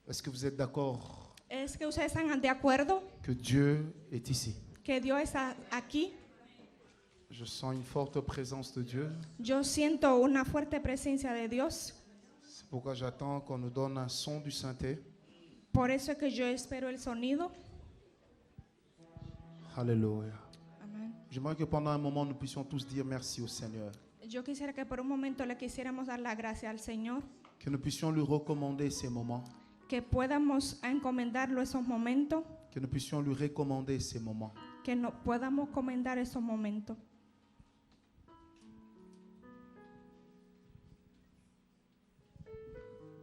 Est-ce que vous êtes d'accord ¿Es que ustedes están de acuerdo que Dieu est ici? que Dios está aquí? Je sens une forte présence de Dieu. Yo siento una fuerte presencia de Dios. C'est pourquoi j'attends qu'on nous donne un son du synthé. Por eso es que yo espero el sonido. Alléluia. Amén. J'aimerais que pendant un moment, nous puissions tous dire merci au Seigneur. Yo quisiera que por un momento le quisiéramos dar la gracia al Señor, Que nous puissions lui recommander ces moments. que podamos encomendarlo esos momentos, Que nous puissions lui recommander ces moments. que nos podamos comendar esos momentos.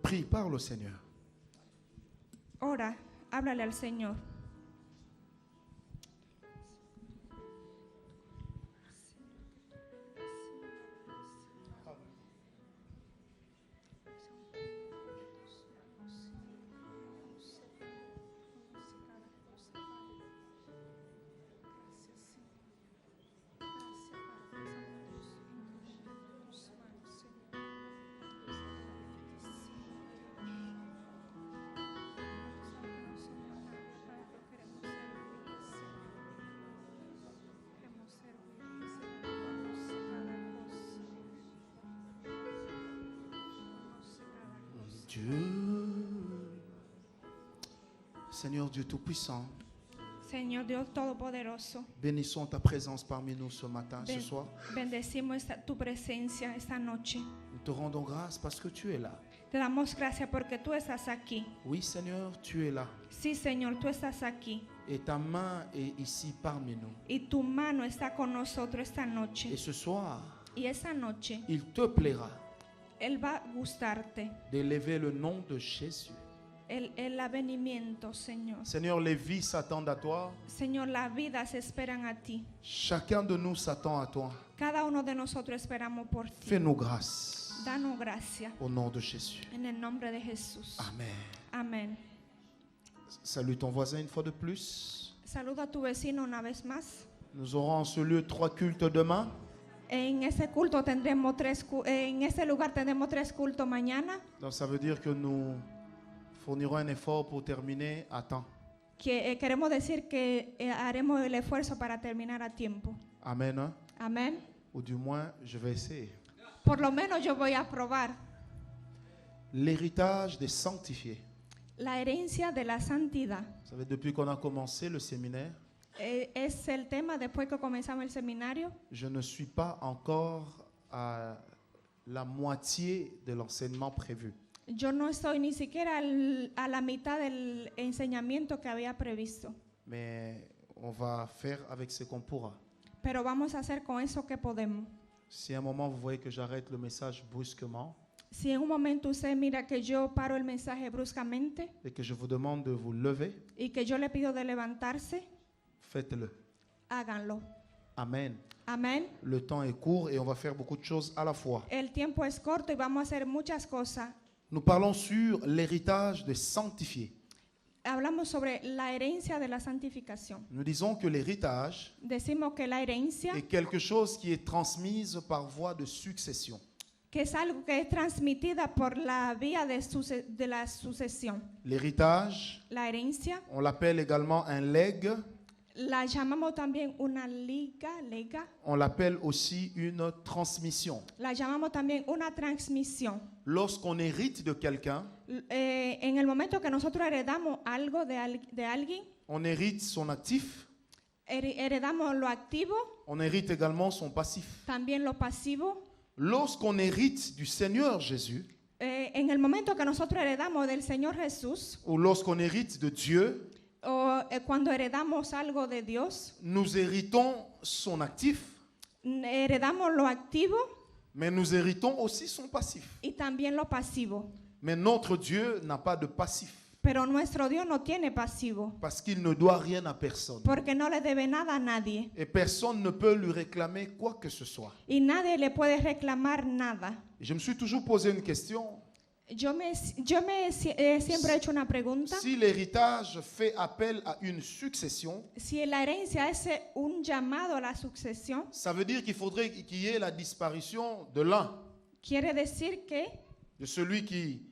Prie, parle au Seigneur. Ora, háblale al Señor. Dieu, Seigneur Dieu Tout-Puissant, Señor Dios Todopoderoso, bénissons ta présence parmi nous ce matin, ce soir. bendecimos tu presencia esta noche. Nous te rendons grâce parce que tu es là. Te damos gracias porque tú estás aquí. Oui, Seigneur, tu es là. Sí, Señor, tú estás aquí. Et ta main est ici parmi nous. Y tu mano está con nosotros esta Et noche. ce soir, Y esa noche il te plaira Él va a gustarte. d'élever le nom de Jésus. El avenimiento, Señor. Seigneur, les vies s'attendent à toi. Señor, las vidas esperan a ti. Chacun de nous s'attend à toi. Cada uno de nosotros esperamos por ti. Fais-nous grâce. Danos gracia. Au nom de Jésus. En el nombre de Jesús. Amen. Amén. Salue ton voisin une fois de plus. Saluda a tu vecino una vez más. Nous aurons en ce lieu 3 cultes demain. En ese culto tendremos en ese lugar tendremos 3 cultos mañana. Donc ça veut dire que nous fournirons un effort pour terminer à temps. Queremos decir que haremos el esfuerzo para terminar a tiempo. Amen. Hein? Amén. Ou du moins, je vais essayer. Por lo menos yo voy a probar. L'héritage des sanctifiés. La herencia de la santidad. Vous savez, depuis qu'on a commencé le séminaire, Es el tema después que comenzamos el seminario. je ne suis pas encore à la moitié de l'enseignement prévu. Yo no estoy ni siquiera a la mitad del enseñamiento que había previsto. Mais on va faire avec ce qu'on pourra. Pero vamos a hacer con eso que podemos. Si à un moment vous voyez que j'arrête le message brusquement Si en un momento usted mira que yo paro el mensaje bruscamente et que je vous demande de vous lever, y que yo le pido de levantarse, faites-le. háganlo. Amen. Amén. Le temps est court et on va faire beaucoup de choses à la fois. El tiempo es corto y vamos a hacer muchas cosas. Nous parlons sur l'héritage des sanctifiés. Hablamos sobre la herencia de la santificación. Nous disons que l'héritage Decimos que la herencia, est quelque chose qui est transmise par voie de succession. que es algo que es transmitida por la vía de la sucesión. L'héritage, La herencia on l'appelle également un legs, la llamamos también una lega, on l'appelle aussi une transmission. la llamamos también una transmisión. Lorsqu'on hérite de quelqu'un, En el momento que nosotros heredamos algo de alguien, on hérite son actif, heredamos lo activo, on hérite également son passif. también lo pasivo. Lorsqu'on hérite du Seigneur Jésus, En el momento que nosotros heredamos del Señor Jesús, ou lorsqu'on hérite de Dieu, o cuando heredamos algo de Dios, nous héritons son actif, heredamos lo activo mais nous héritons aussi son passif. y también lo pasivo. Mais notre Dieu n'a pas de passif, Pero nuestro Dios no tiene pasivo, parce qu'il ne doit rien à personne. porque no le debe nada a nadie Et personne ne peut lui réclamer quoi que ce soit. y nadie le puede reclamar nada. Et je me suis toujours posé une question. Siempre he hecho una pregunta. Si l'héritage fait appel à une succession, Si la herencia es un llamado a la sucesión, ça veut dire qu'il faudrait qu'il y ait la disparition de l'un, quiere decir que de celui qui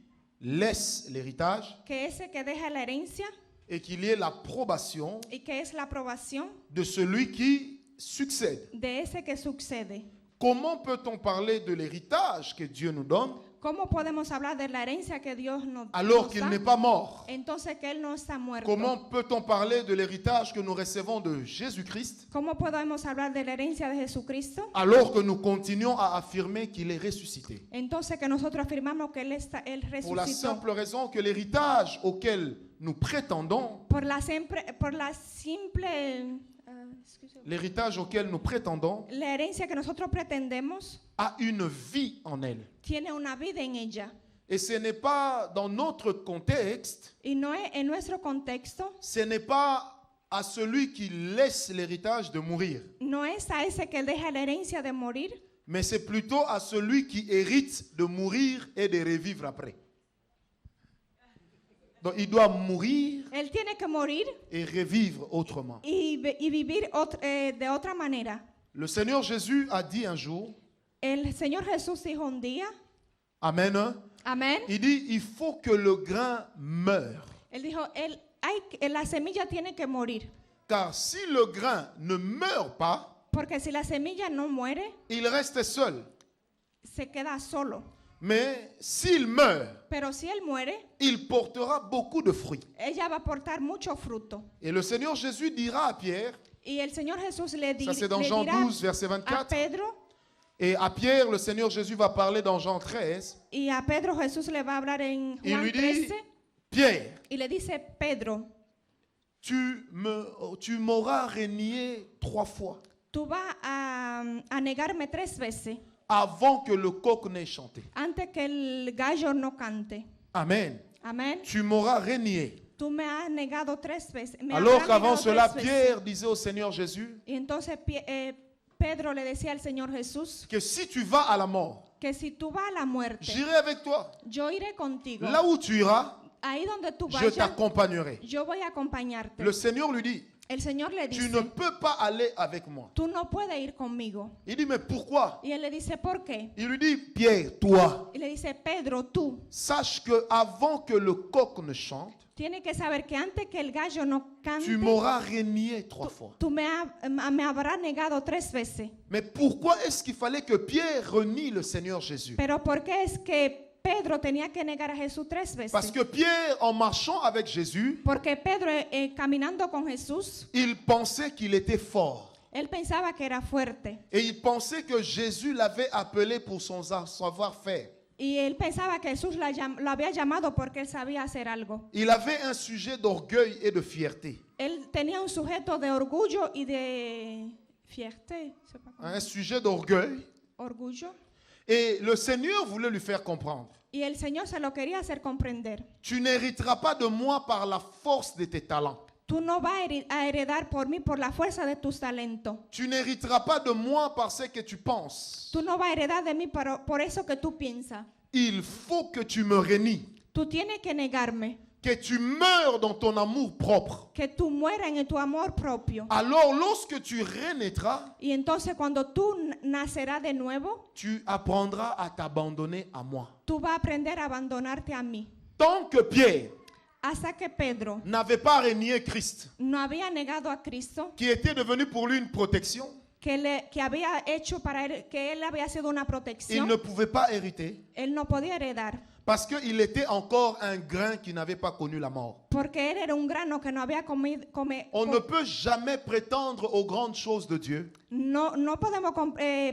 laisse l'héritage que ese que deja la herencia et qu'il y ait l'approbation y que es la aprobación de celui qui succède. de ese que sucede. Comment peut-on parler de l'héritage que Dieu nous donne ¿Cómo podemos hablar de la herencia que Dios nos alors nos qu'il da? n'est pas mort? Entonces que Él no está muerto. Comment peut-on parler de l'héritage que nous recevons de Jésus-Christ ¿Cómo podemos hablar de la herencia de Jesucristo? alors que nous continuons à affirmer qu'il est ressuscité? Entonces que nosotros afirmamos que Él Pour la resucitó. simple raison que l'héritage auquel nous prétendons, Por la simple, l'héritage auquel nous prétendons la herencia que nosotros pretendemos a une vie en elle. tiene una vida en ella. Et ce n'est pas dans notre contexte, Y no es en nuestro contexto, ce n'est pas à celui qui laisse l'héritage de mourir, no es a ese que deja la herencia de morir, mais c'est plutôt à celui qui hérite de mourir et de revivre après. Donc il doit mourir Él tiene que morir et revivre autrement. y vivir de otra manera. Le Seigneur Jésus a dit un jour, El Señor Jesús dijo un día, Amen, amén, il dit, il faut que le grain meure. Él dijo, la semilla tiene que morir, Car si le grain ne meurt pas, porque si la semilla no muere, il reste seul. se queda solo. Mais s'il meurt, Pero si él muere, il portera beaucoup de fruits. ella va a portar mucho fruto. Et le Seigneur Jésus dira à Pierre, Y el Señor Jesús le, ça c'est dans Jean dirá 12, verset a 24, Pedro, et à Pierre, le Seigneur Jésus va parler dans Jean 13, y a Pedro Jesús le va a hablar en il Juan lui dit, 13, Pierre, y le dice, Pedro, tu m'auras renié 3 fois tú vas a negarme 3 veces avant que le coq n'ait chanté. antes que el gallo no cante. Amen. Amén. Tu m'auras renié. Tú me has negado 3 veces. Me Alors habrás qu'avant negado cela, 3 veces. Pierre disait au Seigneur Jésus Y entonces Pedro le decía al Señor Jesús que si tu vas à la mort, que si tú vas a la muerte, j'irai avec toi. yo iré contigo. Là où tu iras, Ahí donde tú je vayas, t'accompagnerai. yo voy a acompañarte. Le Seigneur lui dit, El Señor le tu dice, ne peux pas aller avec moi. tú no puedes ir conmigo. Il dit, mais pourquoi? Y él le dice, ¿por qué? Il lui dit, Pierre, toi, Y le dice, Pedro, tú sache que avant que le coq ne chante, tienes que saber que antes que el gallo no cante, tu m'auras renié 3 fois. tú me habrás negado 3 veces. Mais pourquoi est-ce qu'il fallait que Pierre renie le Seigneur Jésus? Pero ¿por qué es que Pedro tenía que negar a Jesús 3 veces? Parce que Pierre, en marchant avec Jésus, Porque Pedro, caminando con Jesús, il pensait qu'il était fort. él pensaba que era fuerte. Et il pensait que Jésus l'avait appelé pour son savoir-faire. Y él pensaba que Jesús lo había llamado porque él sabía hacer algo. Il avait un sujet d'orgueil et de fierté. Él tenía un sujeto de orgullo y de fierté. Un sujet d'orgueil. Orgullo. Et le Seigneur voulait lui faire comprendre. Y el Señor se lo quería hacer comprender. Tu n'hériteras pas de moi par la force de tes talents. Tú no vas a heredar por mí por la fuerza de tus talentos. Tu n'hériteras pas de moi par ce que tu penses. Tú no vas a heredar de mí por eso que tú piensas. Il faut que tu me renies. Tú tienes que negarme. Que tu meurs dans ton amour propre. Que tú mueras en tu amor propio. Alors lorsque tu renaîtras, Y entonces cuando tú nacerás de nuevo, tu apprendras à t'abandonner à moi. tú vas a aprender a abandonarte a mí. Tant que Pierre Hasta que Pedro n'avait pas renié Christ, no había negado a Cristo, qui était devenu pour lui une protection, que había hecho para él, que él había sido una il protección, ne pouvait pas hériter él no podía heredar. parce qu'il était encore un grain qui n'avait pas connu la mort. Porque él era un grano que no había On ne peut jamais prétendre aux grandes choses de Dieu no podemos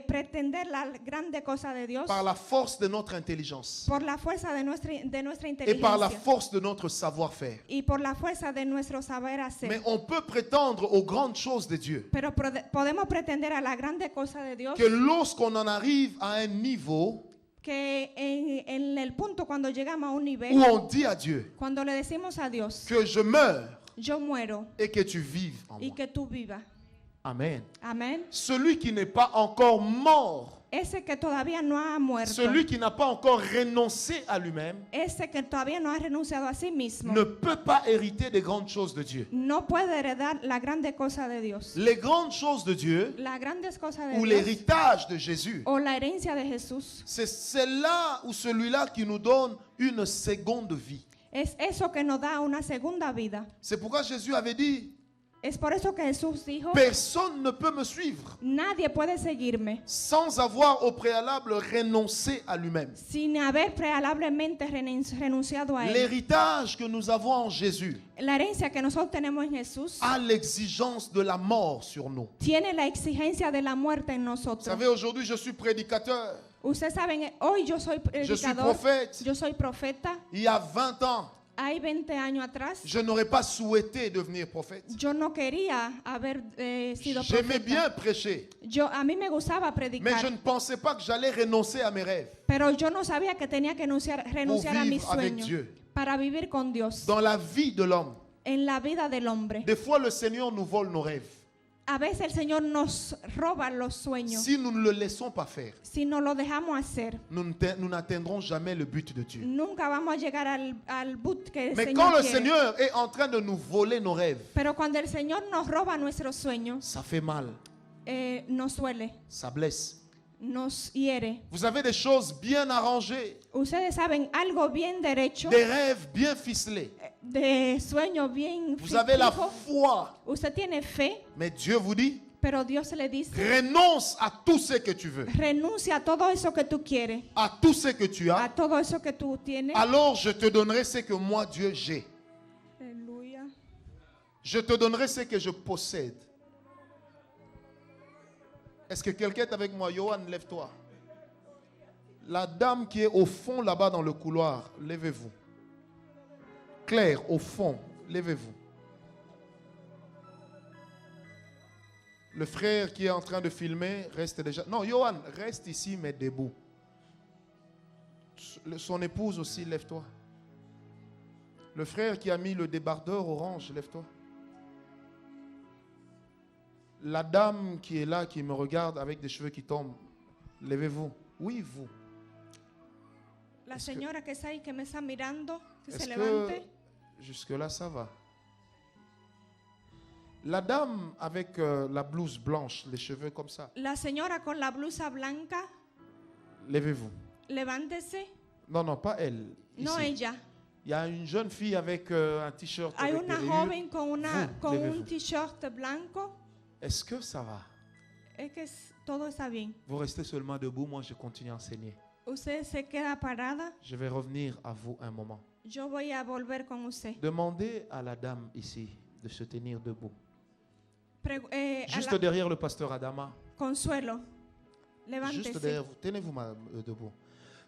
pretender la grande cosa de Dios par la force de notre intelligence por la fuerza de nuestra et par la inteligencia force de notre savoir-faire. y por la fuerza de nuestro saber Mais hacer. on peut prétendre aux grandes choses de Dieu Pero podemos pretender a la grande cosa de Dios que lorsqu'on en arrive à un niveau que en el punto cuando llegamos a un où nivel, on dit à Dieu cuando le decimos a Dios, que je meurs yo muero et que tu vives en y moi. que tú vivas. Amen. Amén. Celui qui n'est pas encore mort ese que todavía no ha muerto, celui qui n'a pas encore renoncé à lui-même, ese que todavía no ha renunciado a sí mismo, ne peut pas hériter des grandes choses de Dieu. no puede heredar la grande cosa de Dios. Les grandes choses de Dieu, Las grandes cosas de ou Dios l'héritage de Jésus, o la herencia de Jesús c'est celle-là ou celui-là qui nous donne une seconde vie. es eso que nos da una segunda vida. C'est pourquoi Jésus avait dit, Es por eso que Jesús dijo, personne ne peut me suivre nadie puede seguirme sans avoir au préalable renoncé à lui-même. sin haber prealablemente renunciado a él. L'héritage que nous avons en Jésus La herencia que nosotros tenemos en Jesús a l'exigence de la mort sur nous. tiene la exigencia de la muerte en Vous nosotros. savez, aujourd'hui, je suis prédicateur. Ustedes saben, hoy yo soy Je suis predicador, prophète. yo soy profeta. Il y a 20 ans, Hay 20 años atrás, je n'aurais pas souhaité devenir prophète. yo no quería haber sido J'aimais profeta. bien prêcher, A mí me gustaba mais predicar, je ne pensais pas que j'allais renoncer à mes rêves pero yo no sabía que tenía que renunciar a mis vivre avec sueños Dieu. para vivir con Dios dans la vie de l'homme. en la vida del hombre. Des fois, le Seigneur nous vole nos rêves A veces el Señor nos roba los sueños. si nous ne le laissons pas faire. Si no lo dejamos hacer, Nous n'atteindrons jamais le but de Dieu. nunca vamos a llegar al but que el Mais Señor quand le quiere. Seigneur est en train de nous voler nos rêves, Pero cuando el Señor nos roba nuestros sueños, ça fait mal, nos duele, ça blesse. nos hiere. Vous avez des choses bien arrangées, Ustedes saben algo bien derecho, des rêves bien ficelés. de sueño bien Vous avez la fijo. foi, Usted tiene fe, mais Dieu vous dit, pero Dios le dice, renonce à tout ce que tu veux, renuncia a todo eso que tú quieres, à tout ce que tu a as. todo eso que tú tienes. Alors je te donnerai ce que moi, Dieu, j'ai. Aleluya. Je te donnerai ce que je possède. Est-ce que quelqu'un est avec moi? Johan, lève-toi. La dame qui est au fond là-bas dans le couloir, levez-vous. Claire, au fond, levez-vous. Le frère qui est en train de filmer, reste déjà. Non, Johan, reste ici, mais debout. Son épouse aussi, lève-toi. Le frère qui a mis le débardeur orange, lève-toi. La dame qui est là, qui me regarde avec des cheveux qui tombent, levez-vous. Oui, vous. La señora que está ahí, que me está mirando, que se Est-ce levante. que jusque-là, ça va? La dame avec la blouse blanche, les cheveux comme ça, La señora con la blusa blanca, levez-vous. levántese. Non, non, pas elle. No Ici. ella. Il y a une jeune fille avec un t-shirt Hay avec una des rayures. joven con, Vous, con levez-vous. un t-shirt blanco. Est-ce que ça va? Es que todo está bien. Vous restez seulement debout, moi je continue à enseigner. Usted se queda parada. Je vais revenir à vous un moment. Yo voy a volver con usted. Demandez à la dame ici de se tenir debout. A Juste la- derrière le pasteur Adama. Consuelo, Juste levántese. derrière vous. Tenez-vous madame, debout.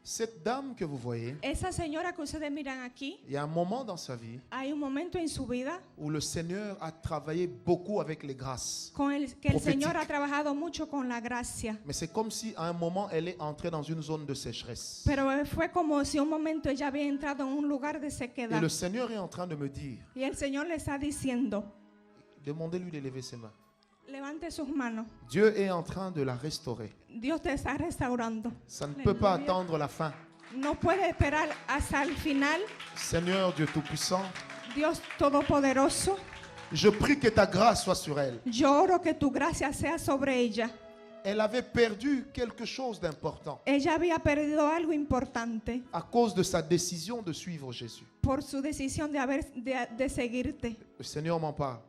Cette dame que vous voyez, Esa señora que ustedes miran aquí, il y a un moment dans sa vie hay un momento en su vida où le Seigneur a travaillé beaucoup avec les grâces. que el Profética. Señor ha trabajado mucho con la gracia. Mais c'est comme si à un moment elle est entrée dans une zone de sécheresse. Pero fue como si un momento ella había entrado en un lugar de Et sequedad. le Seigneur est en train de me dire, Y el Señor le está diciendo, demandez-lui de lever ses mains. levante sus manos. Dieu est en train de la restaurer. Dios te está restaurando. Ça ne peut pas Alléluia. attendre la fin. No puede esperar hasta el final. Seigneur Dieu Tout-Puissant, Dios Todopoderoso, je prie que ta grâce soit sur elle. yo oro que tu gracia sea sobre ella. Elle avait perdu quelque chose d'important Ella había perdido algo importante à cause de sa décision de suivre Jésus. por su decisión de seguirte. Le Seigneur m'en parle.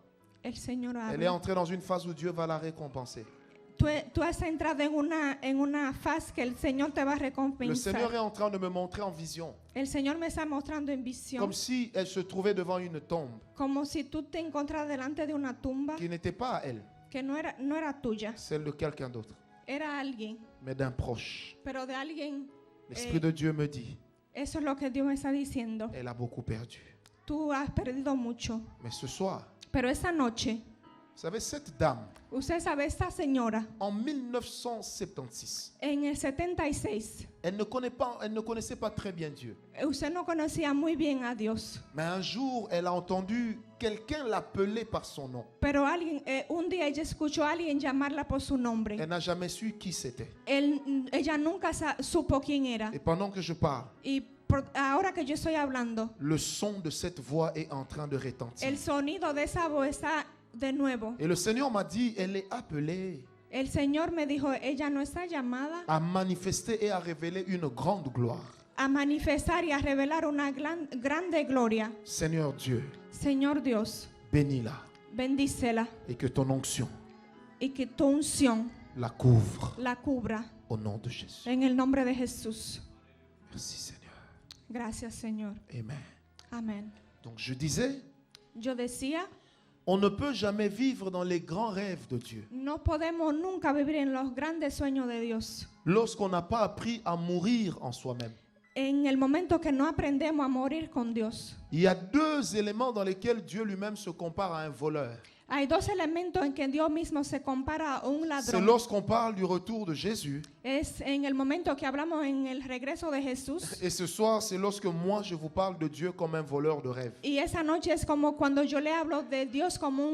El Señor Elle est habla. entrée dans une phase où Dieu va la récompenser. Tú has entrado en una faz que el Señor te va a Le recompensar. Seigneur est en train de me montrer en vision, El Señor me está mostrando en visión comme si elle se trouvait devant une tombe como si tú te encontraras delante de una tumba qui n'était pas à elle, que no era tuya, celle de quelqu'un d'autre, era alguien, mais d'un proche. pero de alguien. L'Esprit de Dieu me dit, Eso es lo que Dios me está diciendo. elle a beaucoup perdu. Tú has perdido mucho, Mais ce soir, pero esa noche savez, cette dame, Usted sabe, esta señora en 1976, en el 76, elle ne connaissait pas très bien Dieu. usted no conocía muy bien a Dios, Mais un jour, elle a entendu quelqu'un l'appeler par son nom. pero un día ella escuchó a alguien llamarla por su nombre. Elle n'a jamais su qui c'était. Ella nunca supo quién era. Et pendant que je parle, Y ahora que yo estoy hablando, le son de cette voix est en train de retentir. el sonido de esa voz está de nuevo. Et le Seigneur m'a dit, elle est appelée El Señor me dijo, ella no está llamada à manifester et à révéler une grande gloire. a manifestar y a revelar una grande gloria. Seigneur Dieu, Señor Dios, bénis-la bendícela et que ton onction y que tu unción la couvre la cubra au nom de Jésus. en el nombre de Jesús. Merci Seigneur. Gracias, Señor. Amen. Amén. Donc je disais, Yo decía, on ne peut jamais vivre dans les grands rêves de Dieu no podemos nunca vivir en los grandes sueños de Dios lorsqu'on n'a pas appris à mourir en soi-même. en el momento que no aprendemos a morir con Dios. Il y a deux éléments dans lesquels Dieu lui-même se compare à un voleur. Hay dos elementos en que Dios mismo se compara a un C'est ladrón. lorsqu'on parle du retour de Jésus. Es en el momento que hablamos en el regreso de Jesús. Et ce soir, c'est lorsque moi, je vous parle de Dieu comme un voleur de rêves. Y esa noche es como cuando yo le hablo de Dios como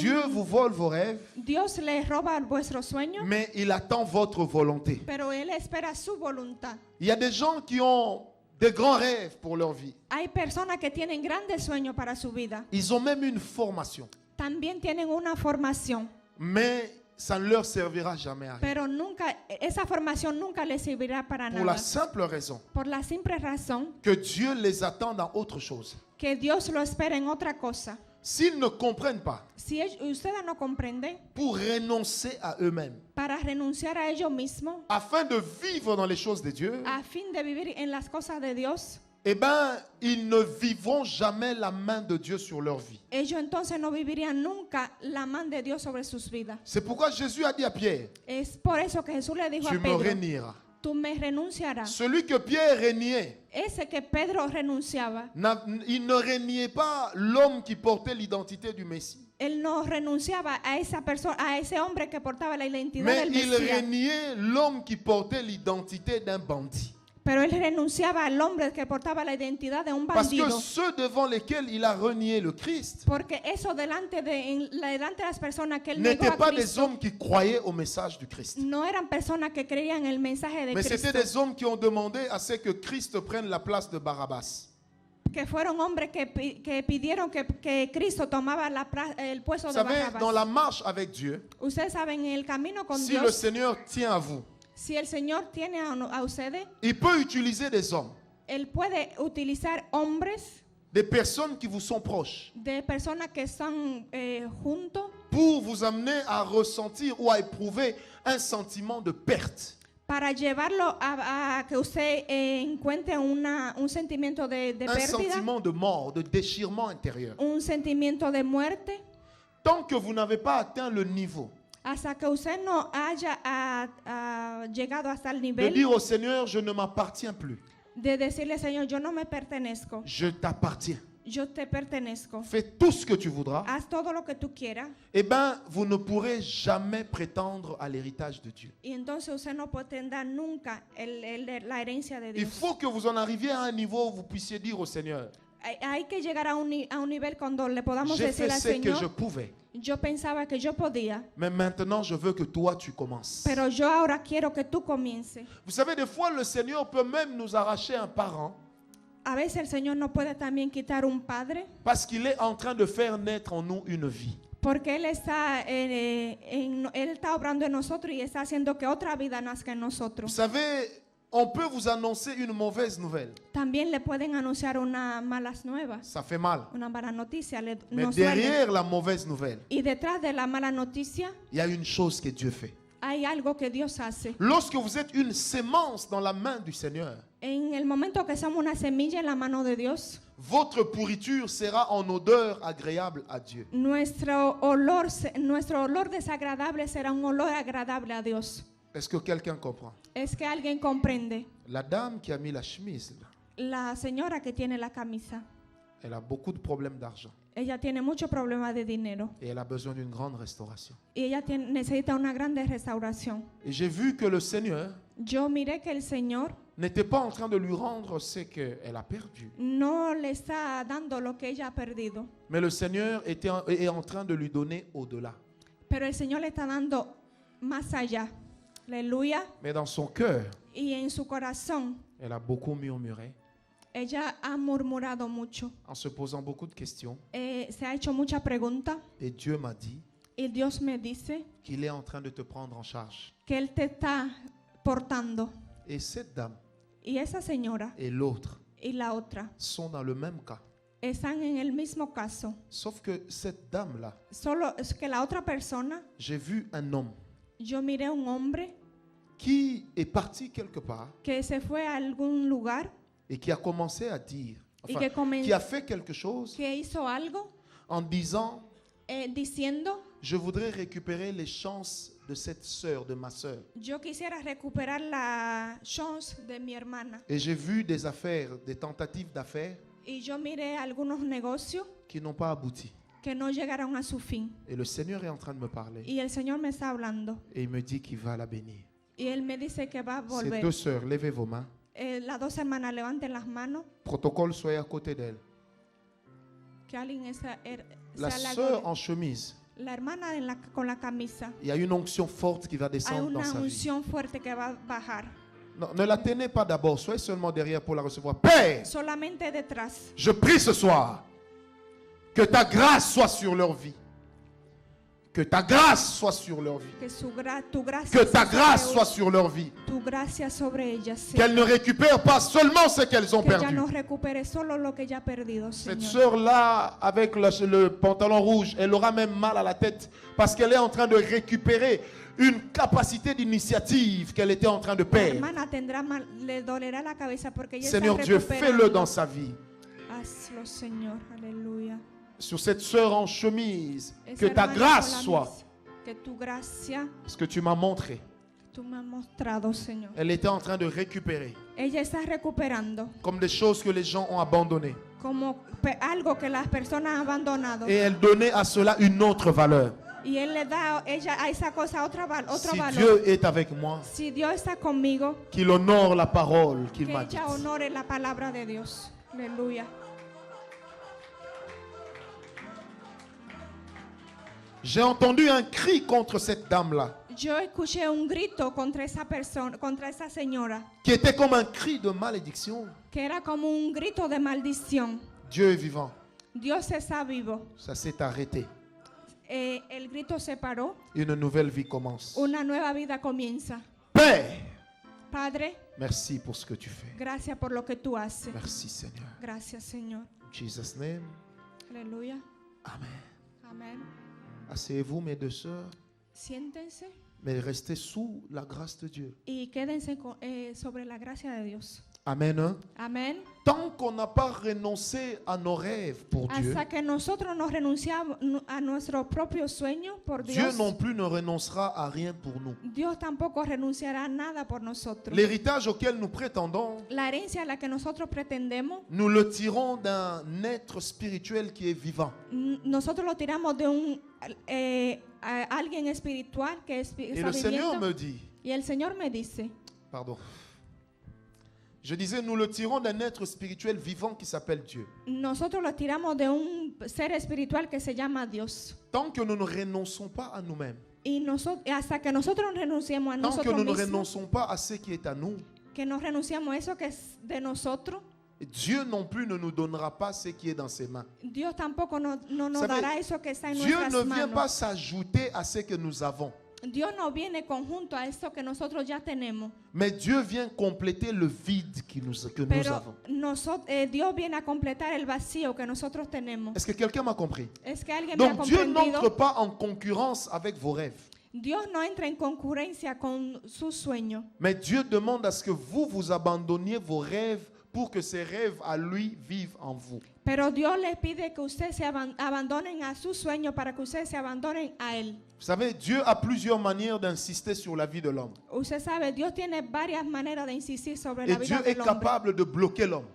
Dieu vous vole vos rêves, Dios le roba vuestros sueños, mais il attend votre volonté. pero Él espera su voluntad. Il y a des gens qui ont des grands rêves pour leur vie. Hay personas que tienen grandes sueños para su vida. Ils ont même une formation, También tienen una formación, mais ça ne leur servira jamais à rien. pero esa formación nunca les servirá para Pour la nada. simple raison Por la simple razón que Dieu les attend dans autre chose. que Dios lo espera en otra cosa. S'ils ne comprennent pas, Si ustedes no comprenden, pour renoncer à eux-mêmes, para renunciar a ellos mismos, afin de vivre dans les choses de Dieu, a fin de vivir en las cosas de Dios, eh bien, ils ne vivront jamais la main de Dieu sur leur vie. ellos entonces no vivirían nunca la mano de Dios sobre sus vidas. C'est pourquoi Jésus a dit à Pierre, Es por eso que Jesús le dijo tu a me Pedro, renieras. tú me renunciarás. Celui que Pierre régnait, Ese que Pedro renunciaba, il ne régnait pas l'homme qui portait l'identité du Messie, él no renunciaba a esa persona, a ese hombre que portaba la identidad mais del il Mesías, régnait l'homme qui portait l'identité d'un bandit. pero él renunciaba al hombre que portaba la identidad de un Parce que bandido. ceux devant lesquels il a renié le Christ Porque eso delante de las personas que él negó n'étaient a pas des Cristo, hommes qui croyaient au message du Christ. no eran personas que creían el mensaje de Mais c'était Cristo, des hommes qui ont demandé à ce que Christ prenne la place de Barabbas. que fueron hombres que pidieron que Cristo tomaba el puesto Vous de savez, dans la Barrabás. marche avec Dieu, Ustedes saben, en el camino con si le Dios, Seigneur tient à vous, si el Señor tiene a ustedes, il peut utiliser des hommes, Él puede utilizar hombres, des personnes qui vous sont proches, de personas que están juntos, pour vous amener à ressentir ou à éprouver un sentiment de perte. para llevarlo a que usted encuentre un sentimiento de Un pérdida, sentiment de mort, de déchirement intérieur. un sentimiento de muerte, Tant que vous n'avez pas atteint le niveau hasta que usted no haya llegado hasta el de nivel dire au Seigneur, je ne m'appartiens plus, de decirle, Señor, yo no me pertenezco, je t'appartiens. yo te pertenezco, Fais tout ce que tu voudras. haz todo lo que tú quieras, Eh bien, vous ne pourrez jamais prétendre à l'héritage de Dieu. y entonces usted no tendrá nunca la herencia de Il Dios. faut que vous en arriviez à un niveau où vous puissiez dire au Seigneur, Hay que llegar a un nivel cuando le podamos j'ai decir fait al ce que je Señor, pouvais, yo pensaba que yo podía, mais maintenant je veux que toi tu commences. pero yo ahora quiero que tú comiences. Vous savez, des fois le Seigneur peut même nous arracher un parent A veces el Señor nos puede también quitar un padre, parce qu'il est en train de faire naître en nous une vie. porque Él está obrando en nosotros y está haciendo que otra vida nazca en Vous nosotros. savez, on peut vous annoncer une mauvaise nouvelle. También le pueden anunciar unas malas nuevas, Ça fait mal. una mala noticia. Mais Nos duele. derrière la mauvaise nouvelle, Y detrás de la mala noticia il y a une chose que Dieu fait. hay algo que Dios hace. Lorsque vous êtes une sémence dans la main du Seigneur, En el momento que somos una semilla en la mano de Dios, votre pourriture sera en odeur agréable à Dieu. nuestro olor desagradable será un olor agradable a Dios. Est-ce que quelqu'un comprend? Es que alguien comprende. La dame qui a mis la chemise, là, La señora que tiene la camisa, Elle a beaucoup de problèmes d'argent. Ella tiene muchos problemas de dinero. Et elle a besoin d'une grande restauration. Y ella necesita una grande restauración. Et j'ai vu que le Seigneur Yo miré que el Señor n'était pas en train de lui rendre ce qu'elle a perdu. no le está dando lo que ella ha perdido. Mais le Seigneur est en train de lui donner au-delà. Pero el Señor le está dando más allá. Aleluya. Mais dans son cœur, Y en su corazón, elle a beaucoup murmuré, ella ha murmurado mucho. en se posant beaucoup de questions. Se ha hecho muchas preguntas. Et Dieu m'a dit Y Dios me dice qu'il est en train de te prendre en charge. que Él te está portando. Et cette dame Y esa señora et l'autre y la otra sont dans le même cas. están en el mismo caso. Sauf que cette dame-là, Solo es que la otra persona, j'ai vu un homme yo miré un hombre qui est parti quelque part que se fue a algún lugar et qui a commencé à dire, y enfin, que, qui a fait quelque chose que hizo algo en disant, diciendo, je voudrais récupérer les chances de cette sœur, de ma sœur. yo quisiera recuperar la chance de mi hermana. Et j'ai vu des affaires, des tentatives d'affaires Y yo miré algunos negocios qui n'ont pas abouti. que no llegaron a su fin. Et le Seigneur est en train de me parler. Y el Señor me está hablando. Et il me dit qu'il va la bénir. Y Él me dice que va a Ces volver. deux sœurs, levez vos mains. Las dos hermanas levanten las manos. Protocole, soyez à côté d'elle. Que alguien La sea la, sœur en chemise, la hermana con la camisa. il y a une onction forte qui va Hay descendre dans una sa vie. unción fuerte que va a bajar. Non, ne la tenez pas d'abord, soyez seulement derrière pour la recevoir. Père, Solamente detrás. je prie ce soir que ta grâce soit sur leur vie. Que ta grâce soit sur leur vie. Que tu gracia Que ta sea grâce sobre soit sur leur vie. tu gracia sobre ellas. Señor. Qu'elles ne récupèrent pas seulement ce qu'elles ont Que ella perdu. no recupere solo lo que ella ha perdido, Cette Señor. sœur-là, avec le pantalon rouge, elle aura même mal à la tête parce qu'elle est en train de récupérer une capacité d'initiative qu'elle était en train de La perdre. hermana le dolerá la cabeza porque ella Seigneur está Dieu, recuperando. fais-le dans sa vie. Hazlo, Señor. Aleluya. Sur cette sœur en chemise, Esa que ta hermana grâce con la soit misa, que tu gracia, ce que tu m'as montré. tú me has mostrado, Señor. Elle était en train de récupérer Ella está recuperando comme des choses que les gens ont abandonnées. como algo que las personas han abandonado. Et elle donnait à cela une autre valeur. Y Él le da a esa cosa otro Si valor. Dieu est avec moi, Si Dios está conmigo, qu'il honore la parole qu'il que m'a dite. ella honore la palabra de Dios. Aleluya. J'ai entendu un cri contre cette dame-là, Yo escuché un grito contra esa persona, contra esa señora, qui était comme un cri de malédiction. que era como un grito de maldición. Dieu est vivant. Dios está vivo. Ça s'est arrêté. El grito se paró. Une nouvelle vie commence. Una nueva vida comienza. Père, Padre, merci pour ce que tu fais. gracias por lo que tú haces. Merci Seigneur. Gracias, Señor. In Jesus' name, Aleluya. Amen. Amén. Asseyez-vous mes deux sœurs, Siéntense mais restez sous la grâce de Dieu. y quédense sobre la gracia de Dios. Amen. Hein? Amén. Tant qu'on n'a pas renoncé à nos rêves pour Dieu, Hasta que nosotros nos renunciamos a nuestro propio sueño por Dieu Dios, non plus ne renoncera à rien pour nous. Dios tampoco renunciará a nada por nosotros. L'héritage auquel nous prétendons, La herencia a la que nosotros pretendemos, nous le tirons d'un être spirituel qui est vivant. nosotros lo tiramos de alguien espiritual que Et está le Seigneur viviendo. me dit, Y el Señor me dice, pardon, je disais, nous le tirons d'un être spirituel vivant qui s'appelle Dieu. nosotros lo tiramos de un ser espiritual que se llama Dios. Tant que nous ne renonçons pas à nous-mêmes, Y hasta que nosotros renunciemos a tant que nosotros nous ne mismos, renonçons pas à ce qui est à nous, que nos renunciamos a eso que es de nosotros, Dieu non plus ne nous donnera pas ce qui est dans ses mains. Dios tampoco no nos ¿Sabe? dará eso que está en Dieu nuestras ne vient manos. pas s'ajouter à ce que nous avons, Dios no viene conjunto a eso que nosotros ya tenemos, mais Dieu vient compléter le vide que nous pero avons. Dios viene a completar el vacío que nosotros tenemos. Est-ce que quelqu'un m'a compris? Es que alguien me ha Donc Dieu comprendido. n'entre pas en concurrence avec vos rêves, Dios no entra en concurrencia con sus sueños, mais Dieu demande à ce que vous vous abandonniez vos rêves pour que ces rêves à lui vivent en vous. pero Dios les pide que ustedes se abandonen a sus sueños para que ustedes se abandonen a Él. Vous savez, Dieu a plusieurs manières d'insister sur la vie de l'homme. Usted sabe, Dios tiene varias maneras de insistir sobre Et la Dieu vida est del hombre. capable de bloquer l'homme.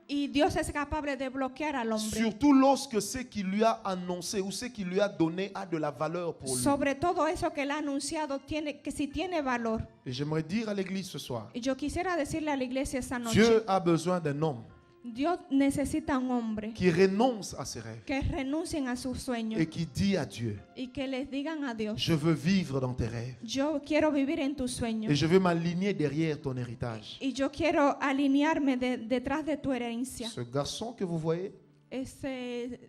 Y Dios es capaz de bloquear al hombre. Surtout lorsque ce qu'il lui a annoncé ou ce qu'il lui a donné a de la valeur pour lui. Sobre todo eso que él ha anunciado, que si tiene valor. Et j'aimerais dire à l'église ce soir, Y yo quisiera decirle a la iglesia esta noche, Dieu a besoin d'un homme Dios necesita un hombre qui renonce à ses rêves que renuncien a sus sueños et qui dit à Dieu, y que les digan a Dios, je veux vivre dans tes rêves yo quiero vivir en tus et sueños je veux m'aligner derrière ton héritage. y yo quiero alinearme detrás de tu herencia. Ce garçon que vous voyez, Ese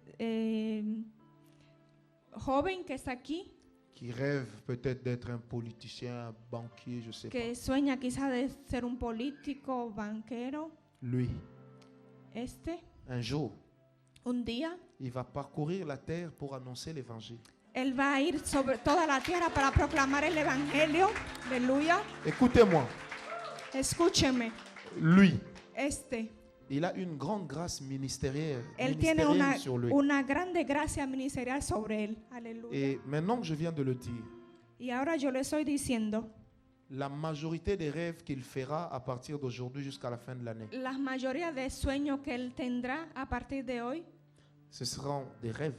joven que está aquí, qui rêve peut-être d'être un politicien, un banquier, je sais pas. que sueña quizás de ser un político, banquero, Lui, un jour, un día, il va parcourir la terre pour annoncer l'évangile. él va a ir sobre toda la tierra para proclamar el evangelio. Aleluya. Écoutez-moi, Escúcheme. lui, Il a une grande grâce ministérielle, él tiene sur lui. una grande gracia ministerial sobre él. Aleluya. Et maintenant que je viens de le dire, Y ahora yo le estoy diciendo, la majorité des rêves qu'il fera à partir d'aujourd'hui jusqu'à la fin de l'année, la mayoría de sueños que él tendrá a partir de hoy ce seront des rêves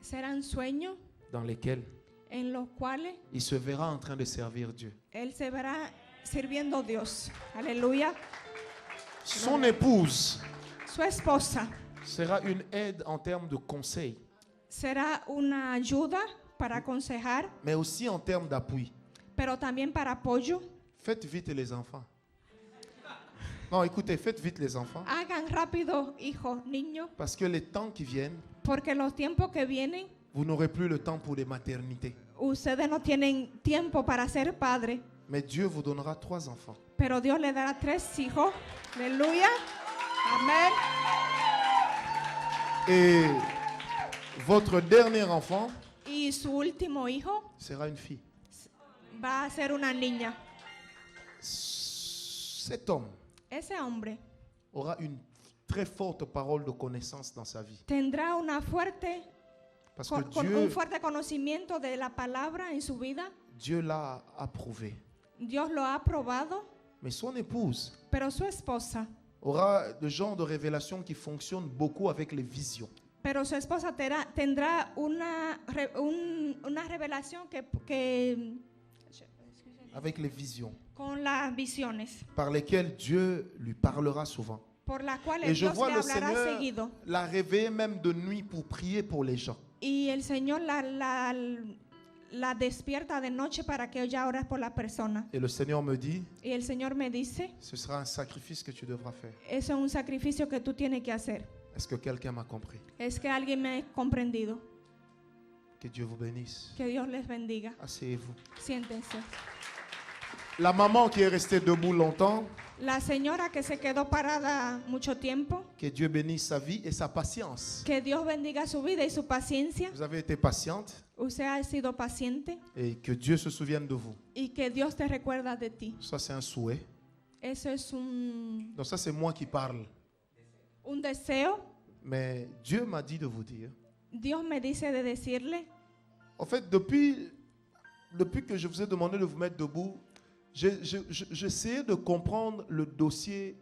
serán sueños dans lesquels en los cuales il se verra en train de servir Dieu. él se verá sirviendo a Dios. Aleluya. Son épouse Su esposa sera une aide en termes de conseil, será una ayuda para aconsejar, mais aussi en termes d'appui. pero también para apoyo. Faites vite les enfants. Non, écoutez, faites vite les enfants. Hagan rápido, hijos, niños, Parce que les temps qui viennent, porque los tiempos que vienen, vous n'aurez plus le temps pour les maternités. ustedes no tienen tiempo para ser padres, Mais Dieu vous donnera 3 enfants. pero Dios le dará 3 hijos. Aleluya. Amén. Et votre dernier enfant Y su último hijo sera une fille. va a ser una niña. Cet homme Ese hombre aura une très forte parole de connaissance dans sa vie. tendrá una fuerte, Parce con que un fuerte conocimiento de la palabra en su vida. Dieu l'a approuvé. Dios lo ha aprobado, Mais son épouse pero su esposa, aura le genre de révélation qui fonctionne beaucoup avec les visions. pero su esposa tendrá una revelación Avec les visions con las visiones, par lesquelles Dieu lui parlera souvent. por las cuales Et je Dios vois le le hablará Seigneur seguido. la réveiller même de nuit pour prier pour les gens. Y el Señor la despierta de noche para que ella ore por la persona. Et le Seigneur me dit, Y el Señor me dice, ce sera un sacrifice que tu devras faire. eso es un sacrificio que tú tienes que hacer. Est-ce que quelqu'un m'a compris? Es que alguien me ha comprendido. Que Dieu vous bénisse. Que Dios les bendiga. Asseyez-vous. Siéntense. La maman qui est restée debout longtemps, La señora que se quedó parada mucho tiempo, que Dieu bénisse sa vie et sa patience. que Dios bendiga su vida y su paciencia. Vous avez été patiente Usted ha sido paciente et que Dieu se souvienne de vous. y que Dios te recuerda de ti. Ça, c'est un souhait. Eso es Donc ça, c'est moi qui parle. un deseo. Mais Dieu m'a dit de vous dire. Dios me dice de decirle, En fait, depuis que je vous ai demandé de vous mettre debout, j'essayais de comprendre le dossier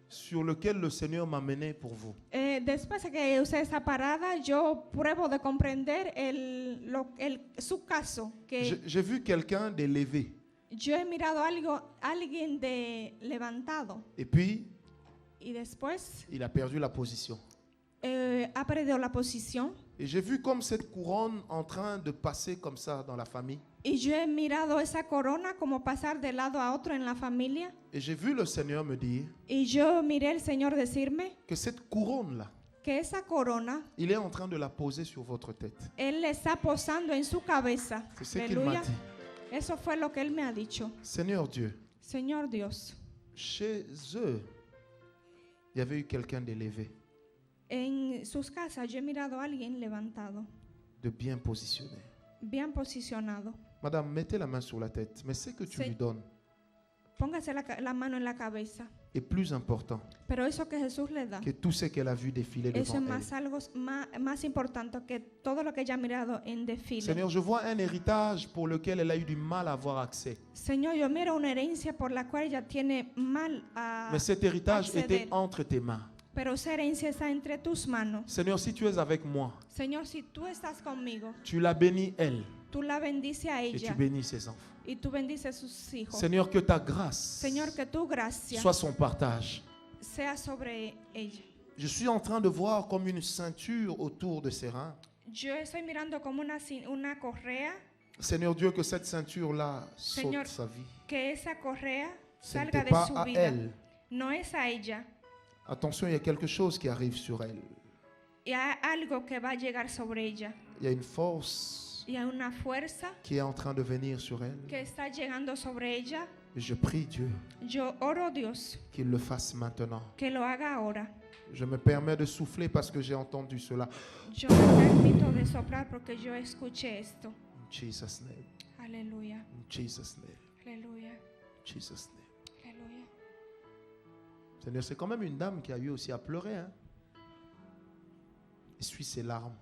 sur lequel le Seigneur m'a mené pour vous. después de que usted está parada, yo pruebo de comprender su caso. Que J'ai vu quelqu'un d'élevé. yo he mirado alguien de levantado Et puis, y después il a perdu la position. ha perdido la posición. Et j'ai vu comme cette couronne en train de passer comme ça dans la famille. Y yo he mirado esa corona como pasar de lado a otro en la familia. Et j'ai vu le Seigneur me dire Y yo miré al Señor decirme que cette couronne-là, que esa corona, il est en train de la poser sur votre tête. Él le está posando en su cabeza. C'est ce qu'il m'a Aleluya. dit. Eso fue lo que Él me ha dicho. Seigneur Dieu, Señor Dios, chez eux, il y avait eu quelqu'un d'élevé, en sus casas yo he mirado a alguien levantado, de bien positionné. bien posicionado. Madame, mettez la main sur la tête, mais ce que tu Sí. lui donnes Póngase la mano en la cabeza. est plus important Pero eso que Jesús le da, que tout ce qu'elle a vu défiler eso devant es elle. más importante que todo lo que ella ha mirado en desfile. Seigneur, je vois un héritage pour lequel elle a eu du mal à avoir accès. Señor, yo miro una herencia por la cual ella tiene mal a Mais cet héritage acceder. était entre tes mains. pero esa herencia está entre tus manos. Seigneur, si tu es avec moi, Señor, si tú estás conmigo, tu la bénis elle tú la bendices a et tu ella bénis ses enfants. y tú bendices sus hijos. Seigneur, que ta grâce Señor, que tu gracia soit son partage. sea sobre ella. Je suis en train de voir comme une ceinture autour de ses reins. Yo estoy mirando como una correa, Seigneur Dieu, que cette ceinture-là Señor, saute sa vie. que esa correa Ce salga n'était de pas su à vida. elle. No es a ella. Attention, il y a quelque chose qui arrive sur elle. Y hay algo que va a llegar sobre ella. Il y a une force Y hay una fuerza qui est en train de venir sur elle. que está llegando sobre ella. Et je prie Dieu Yo oro, Dios, qu'il le fasse maintenant. que lo haga ahora. Je me permets de souffler parce que j'ai entendu cela. Yo me permito de soplar porque yo escuché esto. In Jesus' name. Aleluya, In Jesus' name. aleluya, In Jesus' name. aleluya. Seigneur, c'est quand même une dame qui a eu aussi à pleurer. Hein? Essuie ses larmes.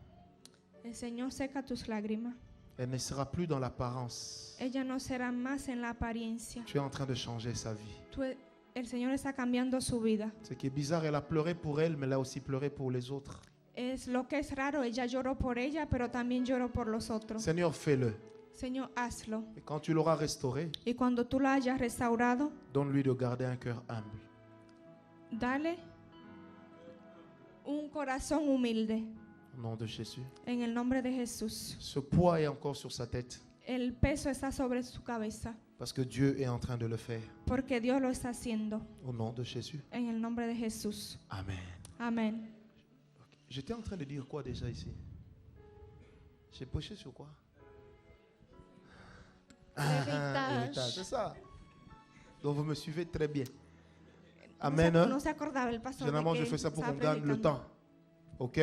El Señor seca tus lágrimas. Elle ne sera plus dans l'apparence. Ella no será más en la apariencia. Tu es en train de changer sa vie. El Señor está cambiando su vida. Ce qui est bizarre, elle a pleuré pour elle, mais elle a aussi pleuré pour les autres. Es lo que es raro, ella lloró por ella, pero también lloró por los otros. Seigneur, fais-le. Señor, hazlo. Et quand tu l'auras restauré, Y cuando tú la hayas restaurado, donne-lui de garder un cœur humble. dale un corazón humilde. Au nom de Jésus. En el nombre de Jesús. Ce poids est encore sur sa tête El peso está sobre su cabeza. parce que Dieu est en train de le faire. Porque Dios lo está haciendo. Au nom de Jésus. En el nombre de Jesús. Amen. Amén. J'étais en train de dire quoi déjà ici? J'ai prêché sur quoi? L'héritage, c'est ça. Donc vous me suivez très bien. Amen. No se acordaba el pastor. Généralement, je fais ça pour qu'on gagne le temps. Ok?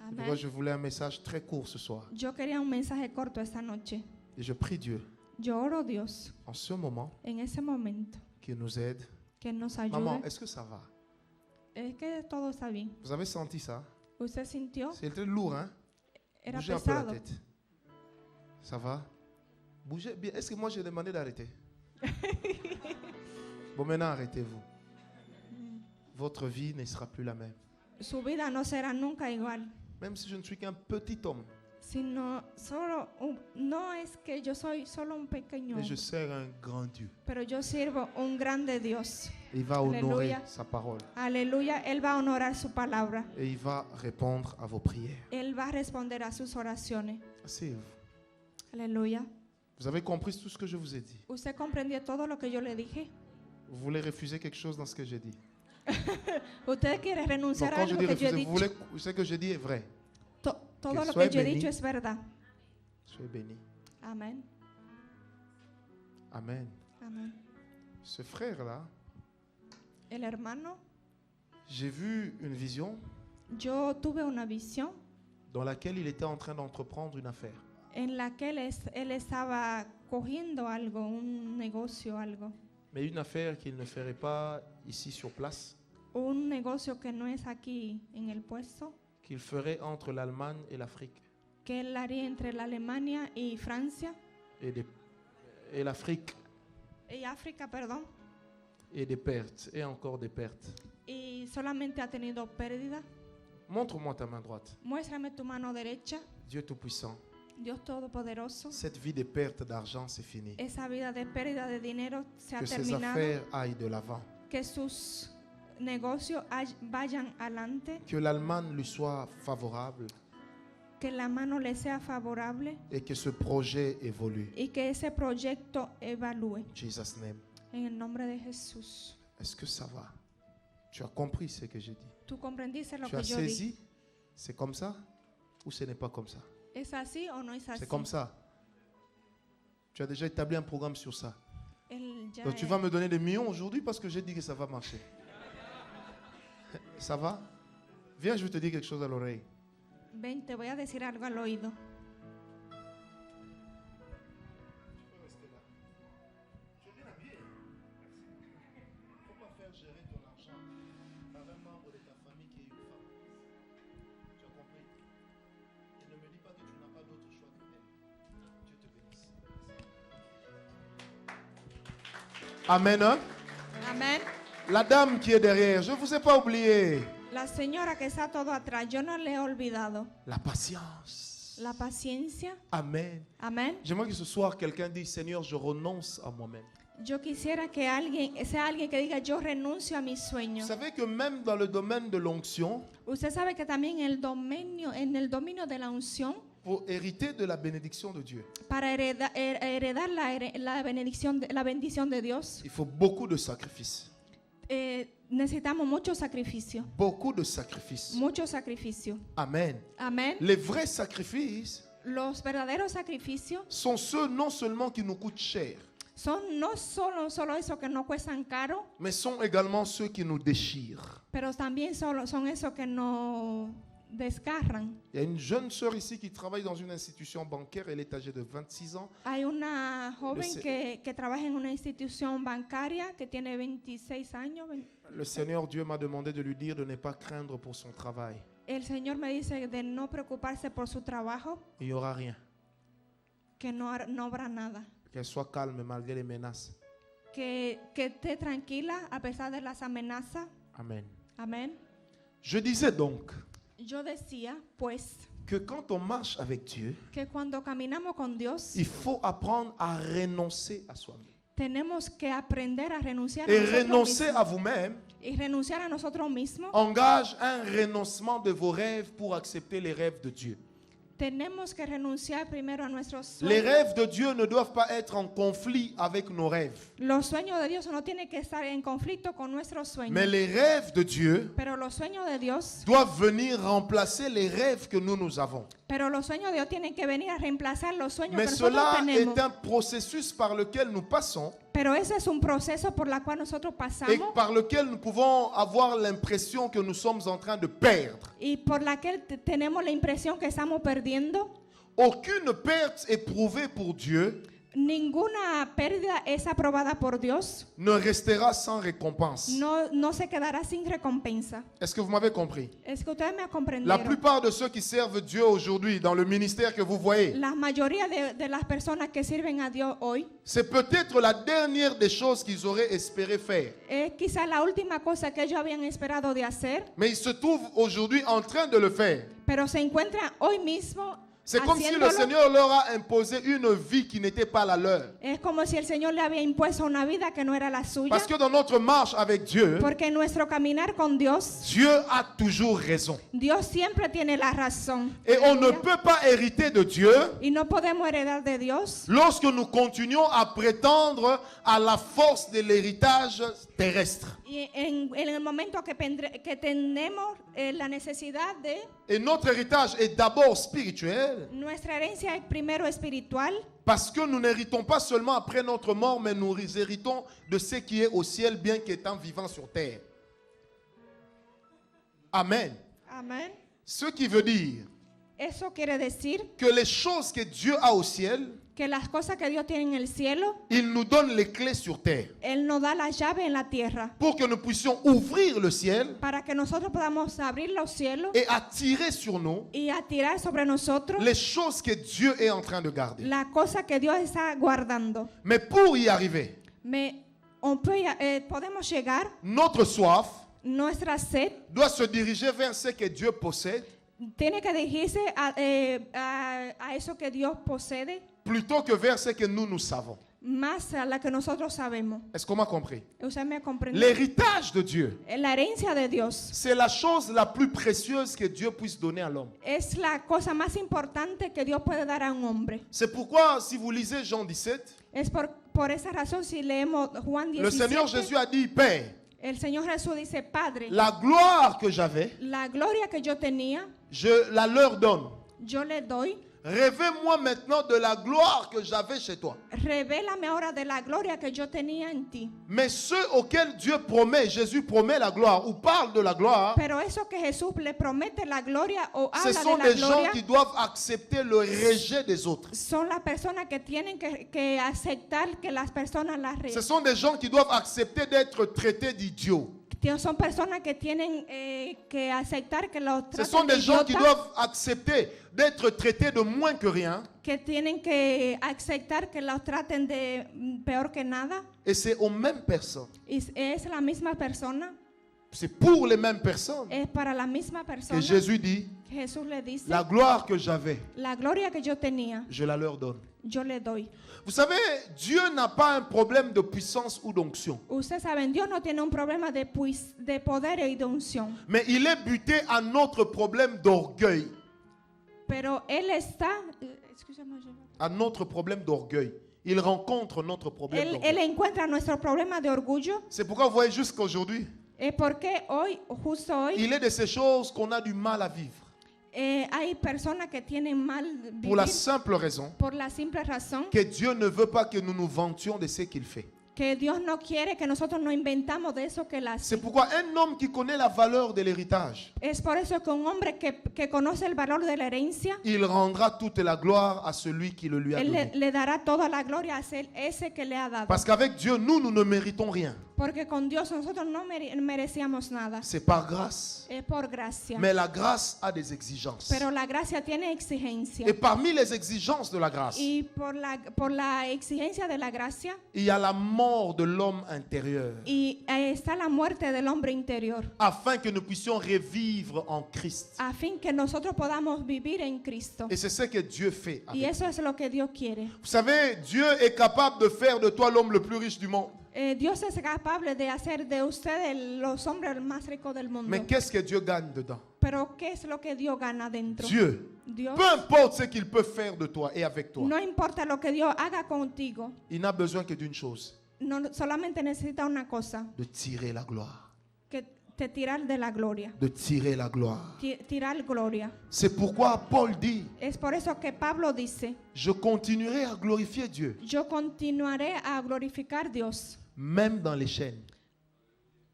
Amen. Moi, je voulais un message très court ce soir. Yo quería un mensaje corto esta noche. Et je prie Dieu, Yo oro, Dios, en ce moment, en ese momento, qu'il nous aide. que nos ayude. Maman, est-ce que ça va? Es que todo está bien. Vous avez senti ça? ¿Usted sintió? C'est très lourd, hein? Era Bougez un peu la pesado. tête. Ça va? Bougez bien. Est-ce que moi j'ai demandé d'arrêter? Bon, maintenant arrêtez-vous. Votre vie ne sera plus la même. Su vida no será nunca igual. Même si je ne suis qu'un petit homme, Sino no es que yo soy solo un pequeño mais je hombre, sers un grand Dieu. pero yo sirvo un grande Dios. Il va honorer Alléluia. sa parole. Aleluya, Él va a honorar su palabra. Et il va répondre à vos prières. Él va a responder a sus oraciones. Asseyez-vous. Aleluya. Vous avez compris tout ce que je vous ai dit. ¿Usted comprendió todo lo que yo le dije? Vous voulez refuser quelque chose dans ce que j'ai dit? ¿Usted quiere Donc renunciar a quand je algo dis que yo he refuser, vous dicho? voulez, ce que je dis est vrai. Todo que lo soy que yo he béni. dicho es verdad. Soyez bénis. Amén. Amen. Amén. Ce frère-là, El hermano, j'ai vu une vision yo tuve una visión dans laquelle il était en train d'entreprendre une affaire. en la que él estaba cogiendo algo, un negocio, algo. Mais une affaire qu'il ne ferait pas ici sur place, Un negocio que no es aquí en el puesto, qu'il ferait entre l'Allemagne et l'Afrique. que él haría entre la Alemania y Francia, Et l'Afrique, y África, perdón, et des pertes, et encore des pertes. y solamente ha tenido pérdida. Montre-moi ta main droite. Muéstrame tu mano derecha, Dieu Tout-Puissant, Dios Todopoderoso. cette vie de perte d'argent, c'est fini. Esa vida de pérdida de dinero se ha Que ces terminado. affaires aillent de l'avant. Que sus negocios vayan adelante, Que l'Allemagne lui soit favorable que la mano le sea favorable et que ce projet évolue. y que ese proyecto evalúe. In Jesus' name. En el nombre de Jesús. Est-ce que ça va? Tu as compris ce que j'ai dit? ¿Tú comprendiste lo Tu que as yo dije? saisi? C'est comme ça ou ce n'est pas comme ça? ¿Es así o no es así? C'est comme ça. Tu as déjà établi un programme sur ça. Él ya Donc tu vas me donner des millions aujourd'hui parce que j'ai dit que ça va marcher. Ça va? Viens, je vais te dire quelque chose à l'oreille. Ven, te voy a decir algo al oído. Amen. Hein? Amén. La dame qui est derrière, je ne vous ai pas oublié. La señora que está todo atrás, yo no le he olvidado. La patience. La paciencia. Amen. Amén. J'aimerais que ce soir, quelqu'un dise, Seigneur, je renonce à moi-même. Yo quisiera que sea alguien que diga, yo renuncio a mis Vous sueños. savez que même dans le domaine de l'onction, Usted sabe que también en el dominio de la unción, pour hériter de la bénédiction de Dieu, para heredar la bendición de Dios, il faut beaucoup de sacrifices. necesitamos mucho sacrificio. Beaucoup de sacrifices. Mucho sacrificio. Amen. Amén. Les vrais sacrifices Los verdaderos sacrificios sont ceux non seulement qui nous coûtent cher, son no solo eso que no cuestan caro, mais sont également ceux qui nous déchirent. pero también son esos que nos desgarran. Il y a une jeune sœur ici qui travaille dans une institution bancaire, elle est âgée de 26 ans. Hay una joven Lo sé. que trabaja en una institución bancaria que tiene 26 años. Le Seigneur Dieu m'a demandé de lui dire de ne pas craindre pour son travail. El Señor me dice de no preocuparse por su trabajo, Il n'y aura rien. que no habrá nada. Qu'elle soit calme malgré les menaces. Que esté tranquila a pesar de las amenazas. Amen. Amén. Je disais donc Yo decía, pues, que quand on marche avec Dieu, que cuando caminamos con Dios, il faut apprendre à renoncer à soi-même. tenemos que aprender a renunciar a Et nosotros renoncer mismos. à vous-même Y renunciar a nosotros mismos. engage un renoncement de vos rêves pour accepter les rêves de Dieu. Tenemos que renunciar primero a nuestros Les sueños. rêves de Dieu ne doivent pas être en conflit avec nos rêves. Los sueños de Dios no tienen que estar en conflicto con nuestros sueños. Mais les rêves de Dieu Pero los sueños de Dios, doivent venir remplacer les rêves que nous avons. pero los sueños de Dios tienen que venir a reemplazar los sueños Mais que nosotros cela tenemos. est un processus par lequel nous passons Pero ese es un proceso por la cual nosotros et pasamos par lequel nous pouvons avoir l'impression que nous sommes en train de perdre. y por la que tenemos la impresión que estamos perdiendo. Aucune perte éprouvée pour Dieu Ninguna pérdida es aprobada por Dios. ne restera sans récompense. No se quedará sin recompensa. Est-ce que vous m'avez compris? Es que ustedes me La comprendieron. plupart de ceux qui servent Dieu aujourd'hui dans le ministère que vous voyez, La mayoría de las personas que sirven a Dios hoy c'est peut-être la dernière des choses qu'ils auraient espéré faire. es quizás la última cosa que ellos habían esperado de hacer, Mais ils se trouvent aujourd'hui en train de le faire. pero se encuentran hoy mismo C'est comme si le haciéndolo. Seigneur leur a imposé une vie qui n'était pas la leur. Es como si el Señor le había impuesto una vida que no era la suya, Parce que dans notre marche avec Dieu, porque en nuestro caminar con Dios, Dieu a toujours raison. Dios siempre tiene la razón. Et on ne Aleluya. peut pas hériter de Dieu Y no podemos heredar de Dios lorsque nous continuons à prétendre à la force de l'héritage terrestre. y en el momento que tenemos la necesidad de Et notre héritage est d'abord spirituel nuestra herencia es primero espiritual, parce que nous n'héritons pas seulement après notre mort, mais nous héritons de ce qui est au ciel, bien qu'étant vivant sur terre. Amen. amén. Ce qui veut dire Eso quiere decir que les choses que Dieu a au ciel, que las cosas que Dios tiene en el cielo, il nous donne les clés sur terre Él nos da la llave en la tierra pour que nous puissions ouvrir le ciel para que nosotros podamos abrir los cielos et attirer sur nous y atirar sobre nosotros les choses que Dieu est en train de garder. la cosa que Dios está guardando. Mais pour y arriver, Podemos llegar, notre soif nuestra sed doit se diriger vers ce que Dieu possède tiene que dirigirse a eso que Dios posee, plutôt que vers ce que nous savons. más a la que nosotros sabemos. Est-ce qu'on m'a compris? Usted me comprende. L'héritage de Dieu, La herencia de Dios c'est la chose la plus précieuse que Dieu puisse donner à l'homme. es la cosa más importante que Dios puede dar a un hombre. C'est pourquoi, si vous lisez Jean 17, Es por esa razón si leemos Juan le Seigneur 17, Jésus a dit, Père, el Señor Jesús dice, Padre, la gloire que j'avais, la gloria que yo tenía, je la leur donne. yo le doy. Rêvez-moi maintenant de la gloire que j'avais chez toi. Revélame ahora de la gloria que yo tenía en ti. Mais ceux auxquels Dieu promet, Jésus promet la gloire ou parle de la gloire, Pero eso que Jesús le promete la gloria o ce habla sont de la des gens gloria qui doivent accepter le rejet des autres. son las personas que tienen que aceptar que las personas las Ce sont des gens qui doivent accepter d'être traités d'idiots. son personas que tienen que aceptar que los Ce sont traten de des gens qui idiotas, doivent accepter d'être traités de moins que rien. que tienen que aceptar que los traten de peor que nada. Et c'est aux mêmes personnes Y es la misma persona C'est pour les mêmes personnes es para la misma que persona. Jésus dit, Jesús le dice, la gloire que j'avais, la gloria que yo tenía, je la leur donne. yo le doy. Vous savez, Dieu n'a pas un problème de puissance ou d'onction. Ustedes saben, Dios no tiene un problema de poder y de unción, Mais il est buté à notre problème d'orgueil. pero Él está, À notre problème d'orgueil. Il rencontre notre problème Él d'orgueil. encuentra nuestro problema de orgullo. C'est pourquoi vous voyez jusqu'aujourd'hui, Es porque hoy, justo hoy, il est de ces choses qu'on a du mal à vivre. hay personas que tienen mal Pour la vivir simple raison por la simple razón que Dieu ne veut pas que nous nous vantions de ce qu'il fait. que Dios no quiere que nosotros nos inventamos de eso que Él C'est hace. pourquoi un homme qui connaît la valeur de l'héritage, Es por eso que un hombre que conoce el valor de la herencia, il rendra toute la gloire à celui qui le lui a Él donné. le dará toda la gloria a ese que le ha dado. Parce qu'avec Dieu, nous ne méritons rien. Porque con Dios nosotros no merecíamos nada. C'est par grâce. Es por gracia. Mais la grâce a des exigences. Pero la gracia tiene exigencia. Et parmi les exigences de la grâce, Y por la exigencia de la gracia, il y a la mort de l'homme intérieur, y está la muerte del hombre interior, afin que nous puissions revivre en Christ. a fin que nosotros podamos vivir en Cristo. Et c'est ce que Dieu fait. Y Avec. eso es lo que Dios quiere. Vous savez, Dieu est capable de faire de toi l'homme le plus riche du monde. Dios es capaz de hacer de ustedes los hombres más ricos del mundo. Mais qu'est-ce que Dieu gagne dedans? Pero ¿qué es lo que Dios gana dentro? Dieu. Dios, Peu importe ce qu'il peut faire de toi et avec toi, no importa lo que Dios haga contigo, il n'a besoin que d'une chose, no solamente necesita una cosa, de tirer la gloire. que te tirar de la gloria. De tirer la gloire. Tirar gloria. C'est pourquoi Paul dit, Es por eso que Pablo dice, je continuerai à glorifier Dieu, yo continuaré a glorificar a Dios même dans les chaînes.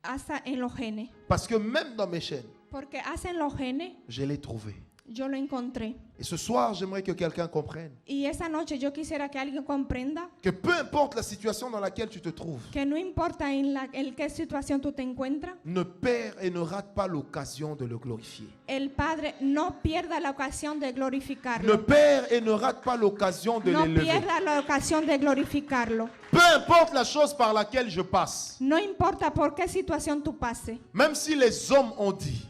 hasta en los genes. Parce que même dans mes chaînes, Porque hasta en los genes je l'ai trouvé. yo lo encontré. Et ce soir, j'aimerais que quelqu'un comprenne Y esa noche yo quisiera que alguien comprenda que peu importe la situation dans laquelle tu te trouves, que no importa en qué situación tú te encuentras, ne perds et ne rate pas l'occasion de le glorifier. el Padre no pierda la ocasión de Ne glorificarlo. perds et ne rate pas l'occasion de No l'élever. pierda la ocasión de glorificarlo. Peu importe la chose par laquelle je passe, No importa por qué situación tú pases. même si les hommes ont dit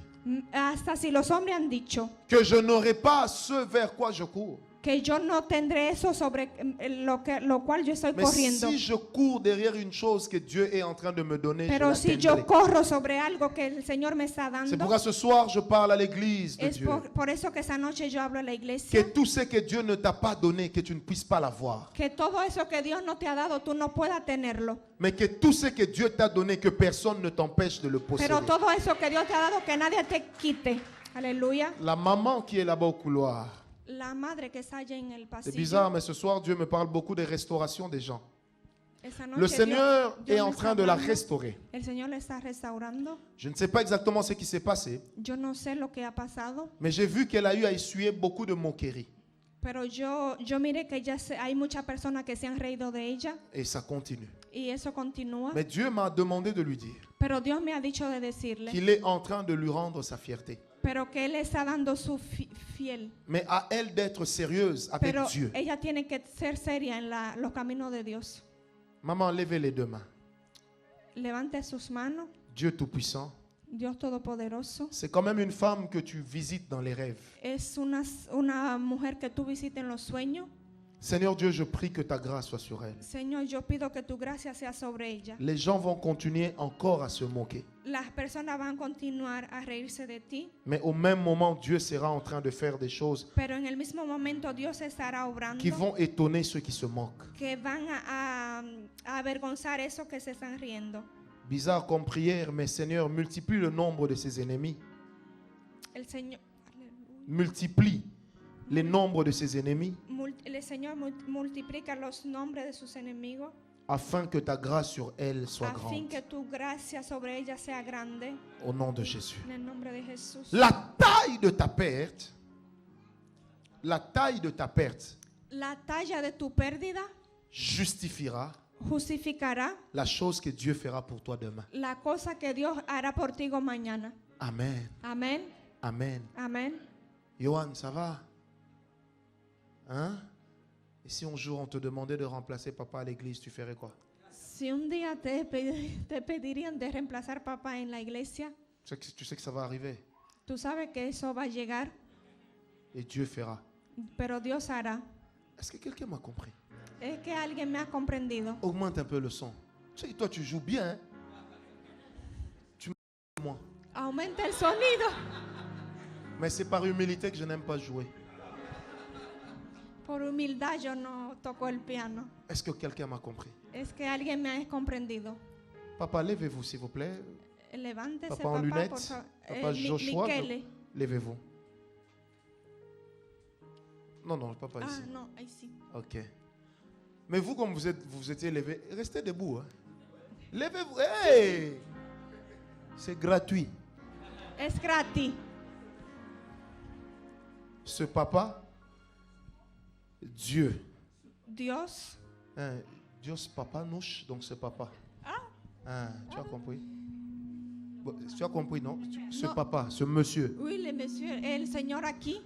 Hasta si los hombres han dicho que je n'aurai pas ce vers quoi je cours, que yo no tendré eso sobre lo cual yo estoy mais corriendo. si je cours derrière une chose que Dieu est en train de me donner, Pero je si l'atteindrai. yo corro sobre algo que el Señor me está C'est dando, pourquoi ce soir je parle à l'église de es Dieu. por eso que esa noche yo hablo a la Que iglesia, tout ce que Dieu ne t'a pas donné, que tu ne puisses pas l'avoir. que todo eso que Dios no te ha dado, tú no puedas tenerlo. Mais que tout ce que Dieu t'a donné, que personne ne t'empêche de le posséder. Pero todo eso que Dios te ha dado, que nadie te quite. Aleluya. La maman qui est là-bas au couloir. La madre que está allá en el C'est bizarre, pasillo. mais ce soir, Dieu me parle beaucoup des restaurations des gens. Esa noche Le Seigneur Dios est en me train está de la hablando. restaurer. El Señor le está restaurando. Je ne sais pas exactement ce qui s'est passé, Yo no sé lo que ha pasado, mais j'ai vu qu'elle a eu à essuyer beaucoup de moqueries. pero yo miré que hay muchas personas que se han reído de ella Et ça continue. y eso continúa. Mais Dieu m'a demandé de lui dire Pero Dios me ha dicho de decirle, qu'il est en train de lui rendre sa fierté. pero que Él está dando su fiel. Mais à elle d'être sérieuse avec Pero Dieu. ella tiene que ser seria en los caminos de Dios. Maman, levez les deux mains. Levante sus manos, Dieu Tout-Puissant, Dios Todopoderoso. c'est quand même une femme que tu visites dans les rêves. Es una mujer que tú visites en los sueños. Seigneur Dieu, je prie que ta grâce soit sur elle. Señor, yo pido que tu gracia sea sobre ella. Les gens vont continuer encore à se moquer. Las personas van a continuar a reírse de ti, Mais au même moment, Dieu sera en train de faire des choses pero en el mismo momento Dios estará obrando qui vont étonner ceux qui se moquent. que van a avergonzar esos que se están riendo. Bizarre comme prière, mais Seigneur, multiplie le nombre de ses ennemis. El Señor, Multiplie les nombres de ses ennemis el Señor multiplica los nombres de sus enemigos, afin que ta grâce sur elle soit a fin grande. que tu gracia sobre ella sea grande, Au nom de Jésus. en el nombre de Jesús. La taille de ta perte, la taille de ta perte La talla de tu pérdida justifiera justificará la chose que Dieu fera pour toi demain. la cosa que Dios hará por ti mañana. Amen. Amén, Amen. amén. Johan, ça va? Hein? Et si un jour on te demandait de remplacer papa à l'église, tu ferais quoi? Si un día te pedirían de reemplazar papá en la iglesia, tu sais que ça va arriver. tú sabes que eso va a llegar, Et Dieu fera. pero Dios hará. Est-ce que quelqu'un m'a compris? Es que alguien me ha comprendido. Augmente un peu le son. Tu sais que toi, tu joues bien. Hein? Tu m'as moi. Aumenta el sonido. Mais c'est par humilité que je n'aime pas jouer. Por humildad yo no toco el piano. Est-ce que quelqu'un m'a compris? Es que alguien me ha comprendido. Papa, levez-vous s'il vous plaît. Levántese, Papa en papá, por lunettes. favor. Papa Joshua, Michele. levez-vous. Non, non, papa ici. Ah, no, ahí sí. Ok. Mais vous, comme vous étiez levé, restez debout. Hein. Levez-vous. Hey! C'est gratuit. Es gratis. Ce papa, Dieu. Dios. Hein, Dios papa nouche, donc ce papa. Hein, tu as compris? Bon, tu as compris, non? Ce Non. papa, ce monsieur. Oui, le monsieur, el señor aquí.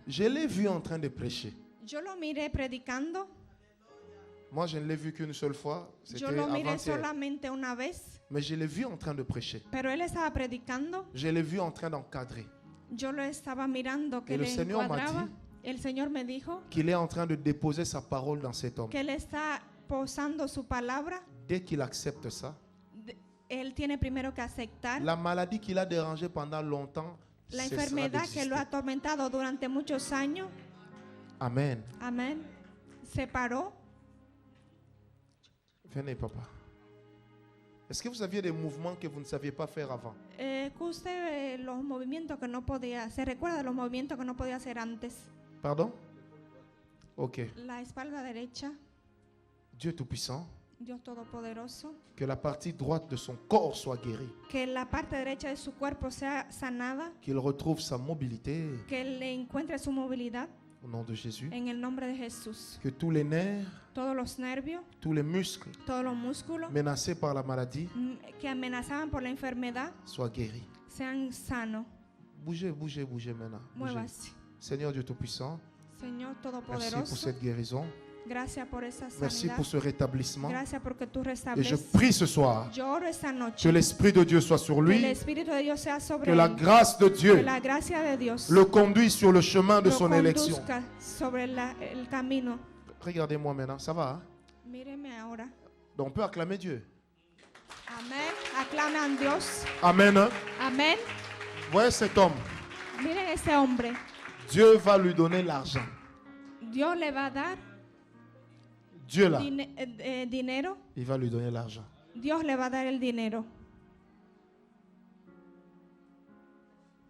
Je l'ai vu en train de prêcher. Yo lo miré predicando. Moi, je ne l'ai vu qu'une seule fois. Yo C'était lo miré avant-hier. solamente una vez. Mais je l'ai vu en train de prêcher. Pero él estaba predicando. Je l'ai vu en train d'encadrer. Yo lo estaba mirando que Et le le Seigneur m'a encuadraba. dit El Señor me dijo qu'il est en train de déposer sa parole dans cet homme. que él está posando su palabra. Dès qu'il accepte ça, Él tiene primero que aceptar la maladie qui l'a dérangé pendant longtemps la cessera enfermedad que lo d'exister. ha atormentado durante muchos años. Amen. Amén. Se paró. Venez, papa. Est-ce que vous aviez des mouvements que vous ne saviez pas faire avant? Que usted los movimientos que no podía, se recuerda de los movimientos que no podía hacer antes. Pardon? Ok. La espalda derecha, Dieu Tout-Puissant, Dios Todopoderoso, que la partie droite de son corps soit guérie, que la parte derecha de su cuerpo sea sanada, qu'il retrouve sa mobilité que él le encuentre su movilidad au nom de Jésus, en el nombre de Jesús. que tous les nerfs, Todos los nervios, tous les muscles todos los músculos menacés par la maladie que amenazaban por la enfermedad soient guéris. sean sanos. Bougez, bougez, bougez maintenant. Bougez. Muévase. Seigneur Dieu Tout-Puissant, Señor merci pour Todopoderoso, cette guérison. gracias por esa Merci sanidad. pour ce rétablissement. Gracias porque tú Et je restableces. prie ce soir Yo oro esta noche que l'Esprit de Dieu soit sur que el lui, Espíritu de Dios sea sobre que la él, grâce de que Dieu la gracia de Dios le conduise sur le chemin de lo son élection. conduzca sobre el camino. Regardez-moi maintenant, ça va? Hein? Míreme ahora. Donc on peut acclamer Dieu. Amén. Aclamen a Dios. Amen. Hein? Amén. Voyez cet homme, Miren ese hombre. Dieu va lui donner l'argent. Dios le va a dar Dieu là, dinero. il va lui donner l'argent. Dios le va a dar el dinero.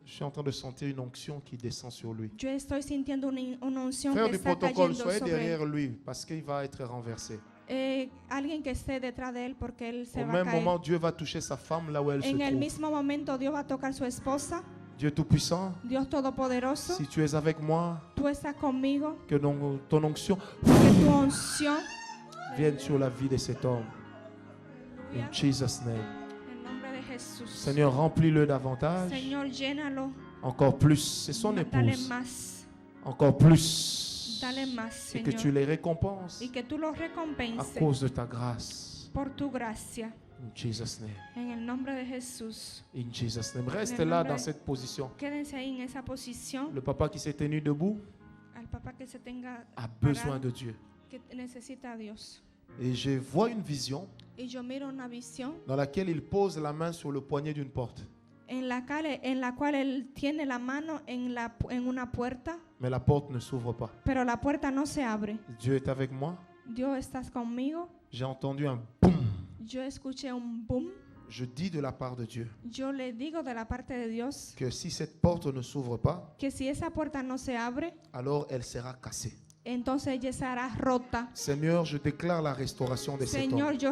Je suis en train de sentir une onction qui descend sur lui. Yo estoy sintiendo una unción Frère que du está protocole, cayendo soyez sobre él. derrière lui parce qu'il va être renversé. Alguien que esté detrás de él porque él se Au va a même caer. moment, Dieu va toucher sa femme là où elle se En el trouve. mismo momento Dios va a tocar su esposa. Dieu Tout-Puissant, Dios Todopoderoso, si tu es avec moi, tú estás conmigo. que ton onction Que tu unción vienne sur la vie de cet homme. aleluya, In Jesus' name. en nombre de Jesús. Seigneur, remplis-le davantage. Señor, llénalo. Encore plus. C'est son Dale épouse. más. Encore plus. Dale más, Et que tu Señor. les récompenses Y que tú los à recompenses cause de ta grâce. por tu gracia. In Jesus' name. En el nombre de Jesús. In Jesus' name. Reste En el là nombre dans de- cette position. Quédense ahí en esa posición. Le papa qui s'est tenu debout Al papá que se tenga a besoin parado, de Dieu. que necesita a Dios. Et je vois une vision Y yo miro una visión dans laquelle il pose la main sur le poignet d'une porte. en la cual él tiene la mano en una puerta, Mais la porte ne s'ouvre pas. pero la puerta no se abre. Dieu est avec moi. Dios, estás conmigo. J'ai entendu un boum. Yo escuché un boom. Je dis de la part de Dieu Yo le digo de la parte de Dios que si cette porte ne s'ouvre pas, que si esa puerta no se abre, alors elle sera cassée. entonces ella será rota. Seigneur, je déclare la restauration de cet homme. Señor, yo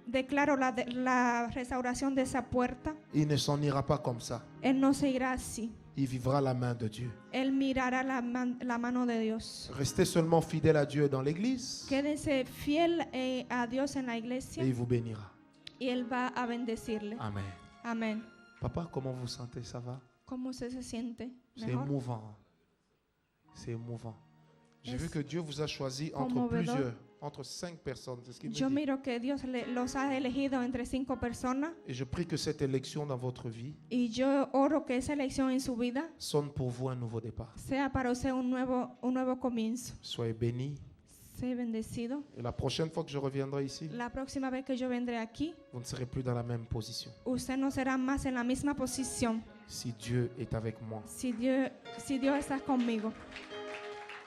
declaro la restauración de esa puerta. Il ne s'en ira pas comme ça. Él no se irá así. Il vivra la main de Dieu. Él mirará la mano de Dios. Restez seulement fidèle à Dieu dans l'église Quédense fiel a Dios en la et iglesia il vous bénira. y Él va a bendecirle. Amen. Amén. Papa, comment vous sentez? Ça va? ¿Cómo usted se siente? C'est ¿Mejor? émouvant. C'est émouvant. J'ai Es vu que Dieu vous a choisi entre conmovedor. plusieurs. entre 5 personnes. C'est ce qu'il me Yo dit. miro que Dios los ha elegido entre 5 personas Et je prie que cette élection dans votre vie y yo oro que esa elección en su vida sonne pour vous un nouveau départ. sea para usted un nuevo comienzo. Soyez bénis. Sé bendecido. Et la prochaine fois que je reviendrai ici, La próxima vez que yo vendré aquí, vous ne serez plus dans la même position. usted no será más en la misma posición Si Dieu est avec moi. si Dios está conmigo.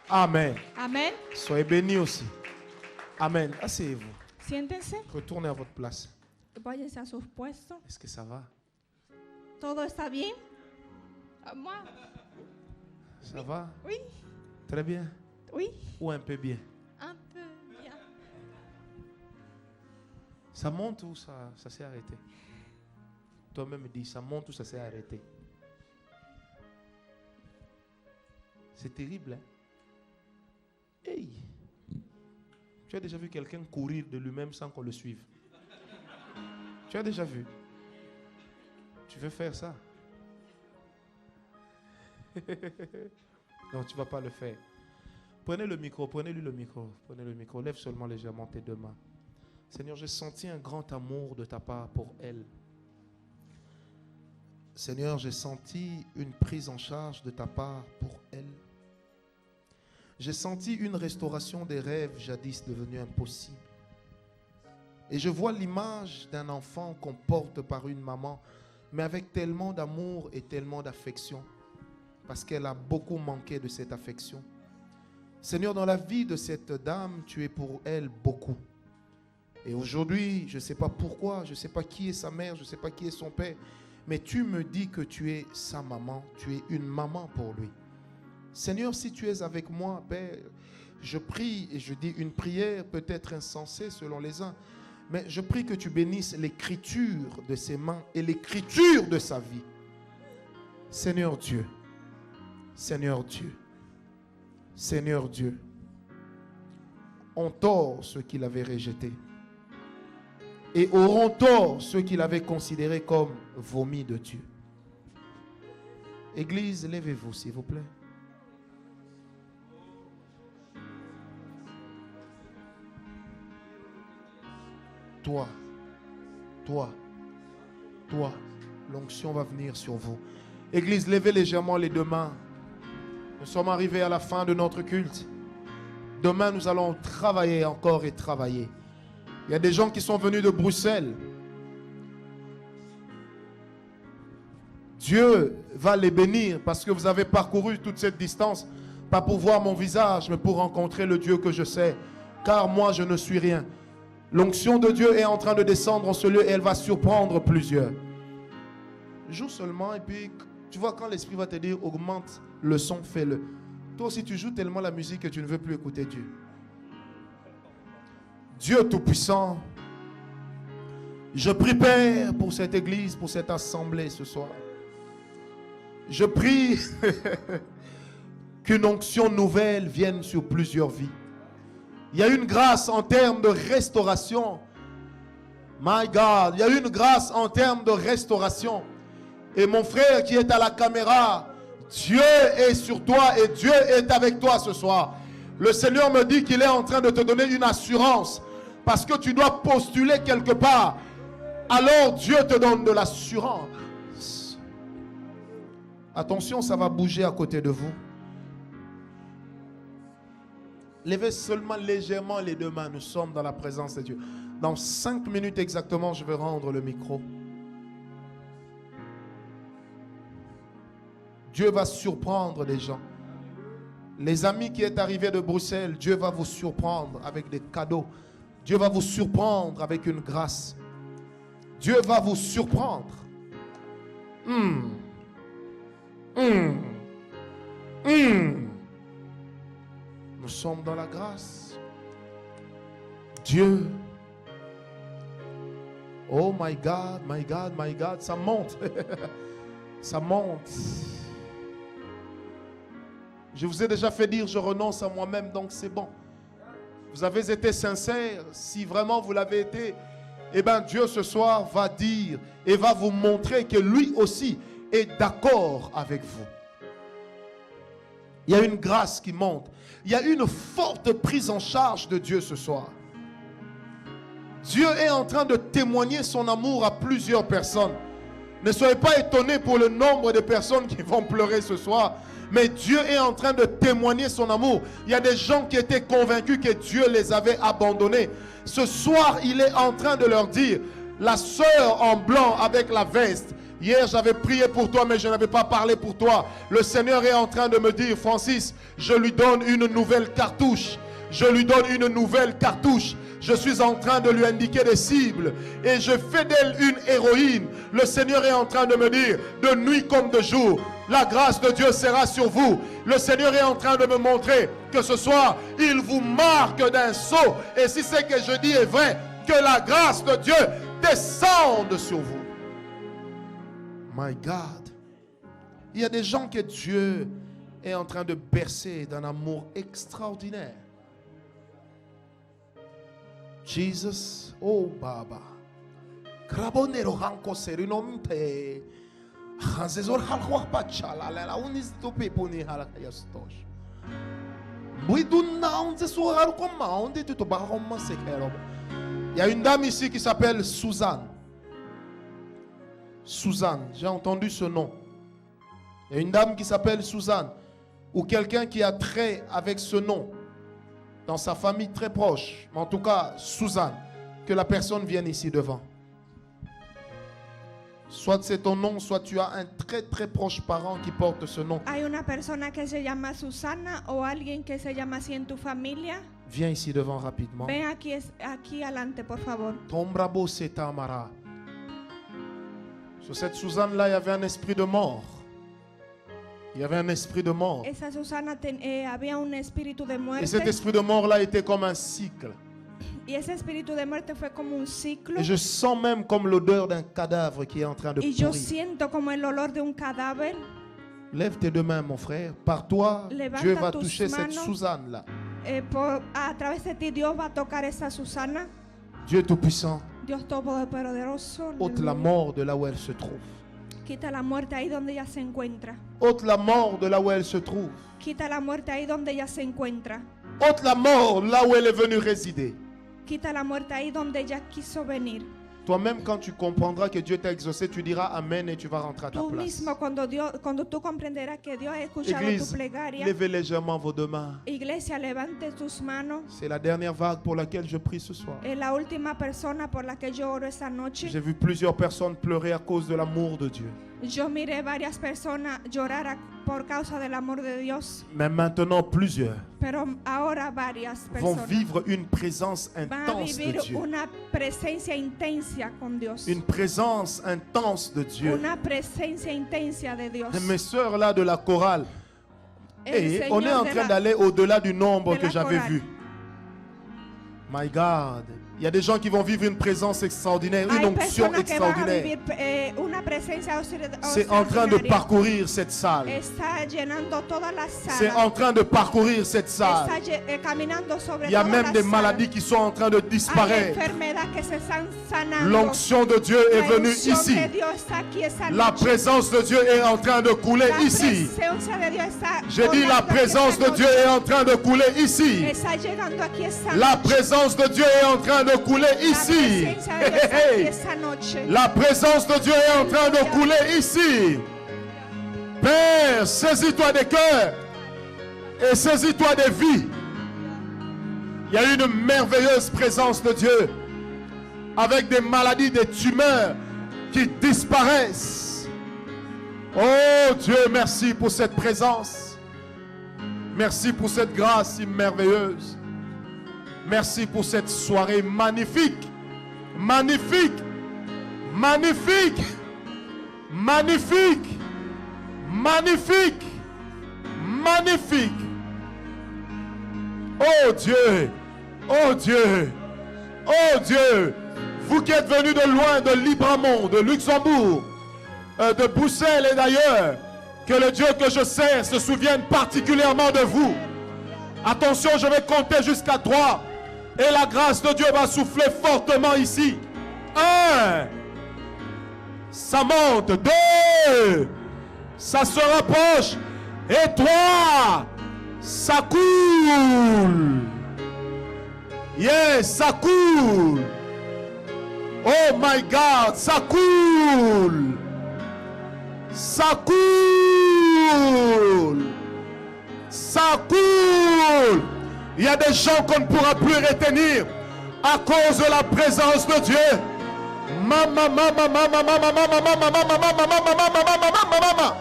Amen. Amén. Soyez bénis aussi. Amen. Asseyez-vous. Siéntense, Retournez à votre place. váyanse a sus puestos. Est-ce que ça va? ¿Todo está bien? Moi, Ça va? oui, Très bien? oui, Ou un peu bien? un peu bien. Ça monte ou ça s'est arrêté? Toi-même dis, ça monte ou ça s'est arrêté? C'est terrible, hein? Hey! Tu as déjà vu quelqu'un courir de lui-même sans qu'on le suive? Tu as déjà vu? Tu veux faire ça? Non, tu ne vas pas le faire. Prenez le micro, prenez-lui le micro. Prenez le micro, lève seulement légèrement tes deux mains. Seigneur, j'ai senti un grand amour de ta part pour elle. Seigneur, j'ai senti une prise en charge de ta part pour elle. J'ai senti une restauration des rêves jadis devenus impossibles. Et je vois l'image d'un enfant qu'on porte par une maman, mais avec tellement d'amour et tellement d'affection, parce qu'elle a beaucoup manqué de cette affection. Seigneur, dans la vie de cette dame, tu es pour elle beaucoup. Et aujourd'hui, je ne sais pas pourquoi, je ne sais pas qui est sa mère, je ne sais pas qui est son père, mais tu me dis que tu es sa maman, tu es une maman pour lui. Seigneur, si tu es avec moi, Père, je prie et je dis une prière peut-être insensée selon les uns, mais je prie que tu bénisses l'écriture de ses mains et l'écriture de sa vie. Seigneur Dieu, Seigneur Dieu, Seigneur Dieu, ont tort ceux qui l'avaient rejeté et auront tort ceux qui l'avaient considéré comme vomi de Dieu. Église, levez-vous s'il vous plaît. Toi, l'onction va venir sur vous. Église, levez légèrement les deux mains. Nous sommes arrivés à la fin de notre culte. Demain, nous allons travailler encore et travailler. Il y a des gens qui sont venus de Bruxelles. Dieu va les bénir parce que vous avez parcouru toute cette distance, pas pour voir mon visage, mais pour rencontrer le Dieu que je sais. Car moi, je ne suis rien. L'onction de Dieu est en train de descendre en ce lieu et elle va surprendre plusieurs. Joue seulement et puis, tu vois, quand l'Esprit va te dire, augmente le son, fais-le. Toi aussi, tu joues tellement la musique que tu ne veux plus écouter Dieu. Dieu Tout-Puissant, je prie, Père, pour cette église, pour cette assemblée ce soir. Je prie qu'une onction nouvelle vienne sur plusieurs vies. Il y a une grâce en termes de restauration. My God, il y a une grâce en termes de restauration. Et mon frère qui est à la caméra, Dieu est sur toi et Dieu est avec toi ce soir. Le Seigneur me dit qu'il est en train de te donner une assurance. Parce que tu dois postuler quelque part. Alors Dieu te donne de l'assurance. Attention, ça va bouger à côté de vous. Levez seulement légèrement les deux mains. Nous sommes dans la présence de Dieu. Dans 5 minutes exactement, je vais rendre le micro. Dieu va surprendre les gens. Les amis qui sont arrivés de Bruxelles, Dieu va vous surprendre avec des cadeaux. Dieu va vous surprendre avec une grâce. Dieu va vous surprendre. Nous sommes dans la grâce. Dieu. Oh my God, my God, my God. Ça monte. Ça monte. Je vous ai déjà fait dire, je renonce à moi-même, donc c'est bon. Vous avez été sincère. Si vraiment vous l'avez été, eh bien Dieu ce soir va dire et va vous montrer que lui aussi est d'accord avec vous. Il y a une grâce qui monte. Il y a une forte prise en charge de Dieu ce soir. Dieu est en train de témoigner son amour à plusieurs personnes. Ne soyez pas étonnés pour le nombre de personnes qui vont pleurer ce soir. Mais Dieu est en train de témoigner son amour. Il y a des gens qui étaient convaincus que Dieu les avait abandonnés. Ce soir, il est en train de leur dire, la sœur en blanc avec la veste, hier j'avais prié pour toi mais je n'avais pas parlé pour toi. Le Seigneur est en train de me dire, Francis, je lui donne une nouvelle cartouche. Je lui donne une nouvelle cartouche. Je suis en train de lui indiquer des cibles et je fais d'elle une héroïne. Le Seigneur est en train de me dire, de nuit comme de jour, la grâce de Dieu sera sur vous. Le Seigneur est en train de me montrer que ce soir, il vous marque d'un sceau. Et si ce que je dis est vrai, que la grâce de Dieu descende sur vous. My God. Il y a des gens que Dieu est en train de bercer d'un amour extraordinaire. Jesus, oh Baba. Krabonero hanko serinomte. Hanzezor halwa pachala la unis to peponi halakayastos. Buiduna onze sohar koma onde tu to baroma sekero. Il y a une dame ici qui s'appelle Suzanne. Suzanne, j'ai entendu ce nom. Il y a une dame qui s'appelle Suzanne. Ou quelqu'un qui a trait avec ce nom. Dans sa famille très proche. Mais en tout cas, Suzanne. Que la personne vienne ici devant. Soit c'est ton nom, soit tu as un très très proche parent qui porte ce nom. Hay una persona que se llama Susana o alguien que se llama así en tu familia. Viens ici devant rapidement. Ven aquí adelante, por favor. Tombrabo setamara. Sur cette Suzanne-là, il y avait un esprit de mort. Il y avait un esprit de mort. Esa Susana había un espíritu de muerte. Et cet esprit de mort-là était comme un cycle. Y ese espíritu de muerte fue como un ciclo. Et je sens même comme l'odeur d'un cadavre qui est en train de Y yo pourrir. siento como el olor de un cadáver. Lève tes deux mains, mon frère. Par toi, Levanta Dieu va tus toucher cette manos. Suzanne-là. A través de ti Dios va a tocar esa Susana. Dieu Tout-Puissant, Dios Todopoderoso. ôte la mort de là où elle se trouve. Quita la muerte ahí donde ella se encuentra. Ôte la mort de là où elle se trouve. Quita la muerte ahí donde ella se encuentra. Ôte la mort là où elle est venue résider. Quita la muerte ahí donde ella quiso venir. Toi-même, quand tu comprendras que Dieu t'a exaucé, tu diras Amen et tu vas rentrer à ta Tú place. mismo cuando tú comprenderás que Dios ha escuchado tu Église, plegaria. levez légèrement vos deux mains. Iglesia, levante tus manos. C'est la dernière vague pour laquelle je prie ce soir. Es la última persona por la que yo oro esa noche. J'ai vu plusieurs personnes pleurer à cause de l'amour de Dieu. Yo miré varias personas llorar por causa del amor de Dios. Mais maintenant, plusieurs Pero ahora varias vont personas vivre une présence van a intense de vivir Dieu. una presencia intensa con Dios. Une présence intense de Dieu. Una presencia intensa de Dios. Et mes sœurs là de la chorale, El et on est Señor en de train la- d'aller au-delà du nombre de que la j'avais chorale. vu. My God. Il y a des gens qui vont vivre une présence extraordinaire, une Hay onction personas que van a extraordinaire. vivir una presencia C'est en train de extraordinaria. parcourir cette salle. Está llenando toda la C'est sala. en train de parcourir cette salle. Está caminando sobre Il y a toda même la des sala. maladies qui sont en train de Hay disparaître. enfermedades que se están sanando. L'onction de Dieu est La venue unción ici. de Dios está aquí esa La noche. présence de Dieu est en train de couler La ici. presencia de Dios está J'ai dit la colando aquí présence esta de Dieu noche. est en train de couler ici. Está llegando aquí esta La noche. présence de Dieu est en train de couler La ici. presencia de Dios está aquí Hey, hey. esta noche. La présence de Dieu est en train de couler ici. Père, saisis-toi des cœurs et saisis-toi des vies. Il y a une merveilleuse présence de Dieu avec des maladies, des tumeurs qui disparaissent. Oh Dieu, merci pour cette présence. Merci pour cette grâce si merveilleuse. Merci pour cette soirée magnifique. Magnifique. Magnifique. Magnifique. Magnifique. Magnifique. Oh Dieu. Oh Dieu. Oh Dieu. Vous qui êtes venus de loin, de Libramont, de Luxembourg, de Bruxelles et d'ailleurs, que le Dieu que je sers se souvienne particulièrement de vous. Attention, je vais compter jusqu'à 3. Et la grâce de Dieu va souffler fortement ici. 1. Ça monte. 2. Ça se rapproche. Et 3. Ça coule. Yes, ça coule. Oh my God, ça coule. Ça coule. Ça coule. Il y a des gens qu'on ne pourra plus retenir à cause de la présence de Dieu. Mama, mama, mama, mama, mama, mama, mama, mama, mama, mama, mama.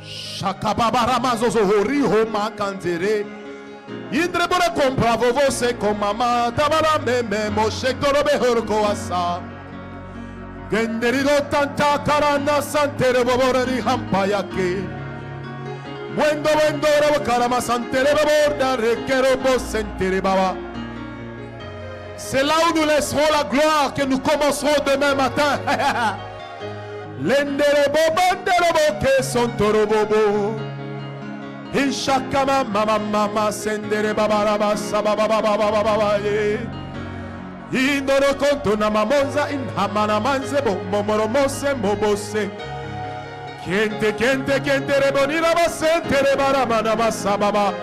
Shakababara mazozohori homa kantere. Indre bora compra vovo se com mama tabara meme moshe torobe horko asa. Genderido tanta karana santere bobori hampayake. Buendo ro karama santere boborda requero bo sentere baba. C'est là où nous laisserons la gloire que nous commencerons demain matin. Lendere bobandere boke sontoro bobo. Ishakama mama mama sendere babaraba sababa baba baba baba ye. Indoro konto na mamonza in hamana manze bo momoro mose mobose. Kente rebonira basentere baramana basababa.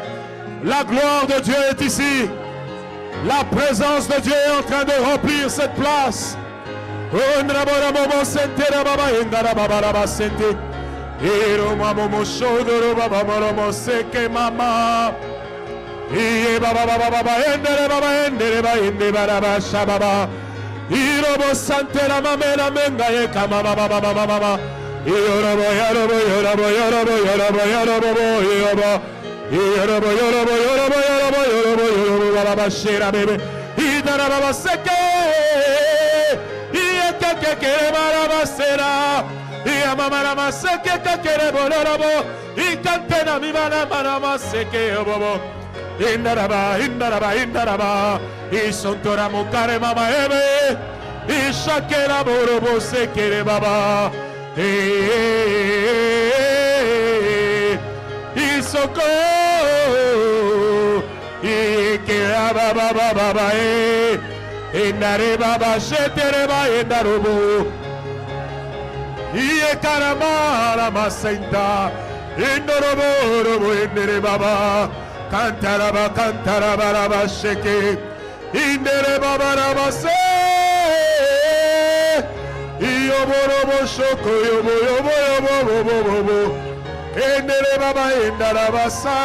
La gloire de Dieu est ici. La présence de Dieu est en train de remplir cette place. Indare baba shetere ba indarubu. Iye karamara masenta. Indarubu rubu indare baba. Kantara baraba sheke. Indare baba rabase. Iyo borobo shoko yobo. Indare baba indarabasa.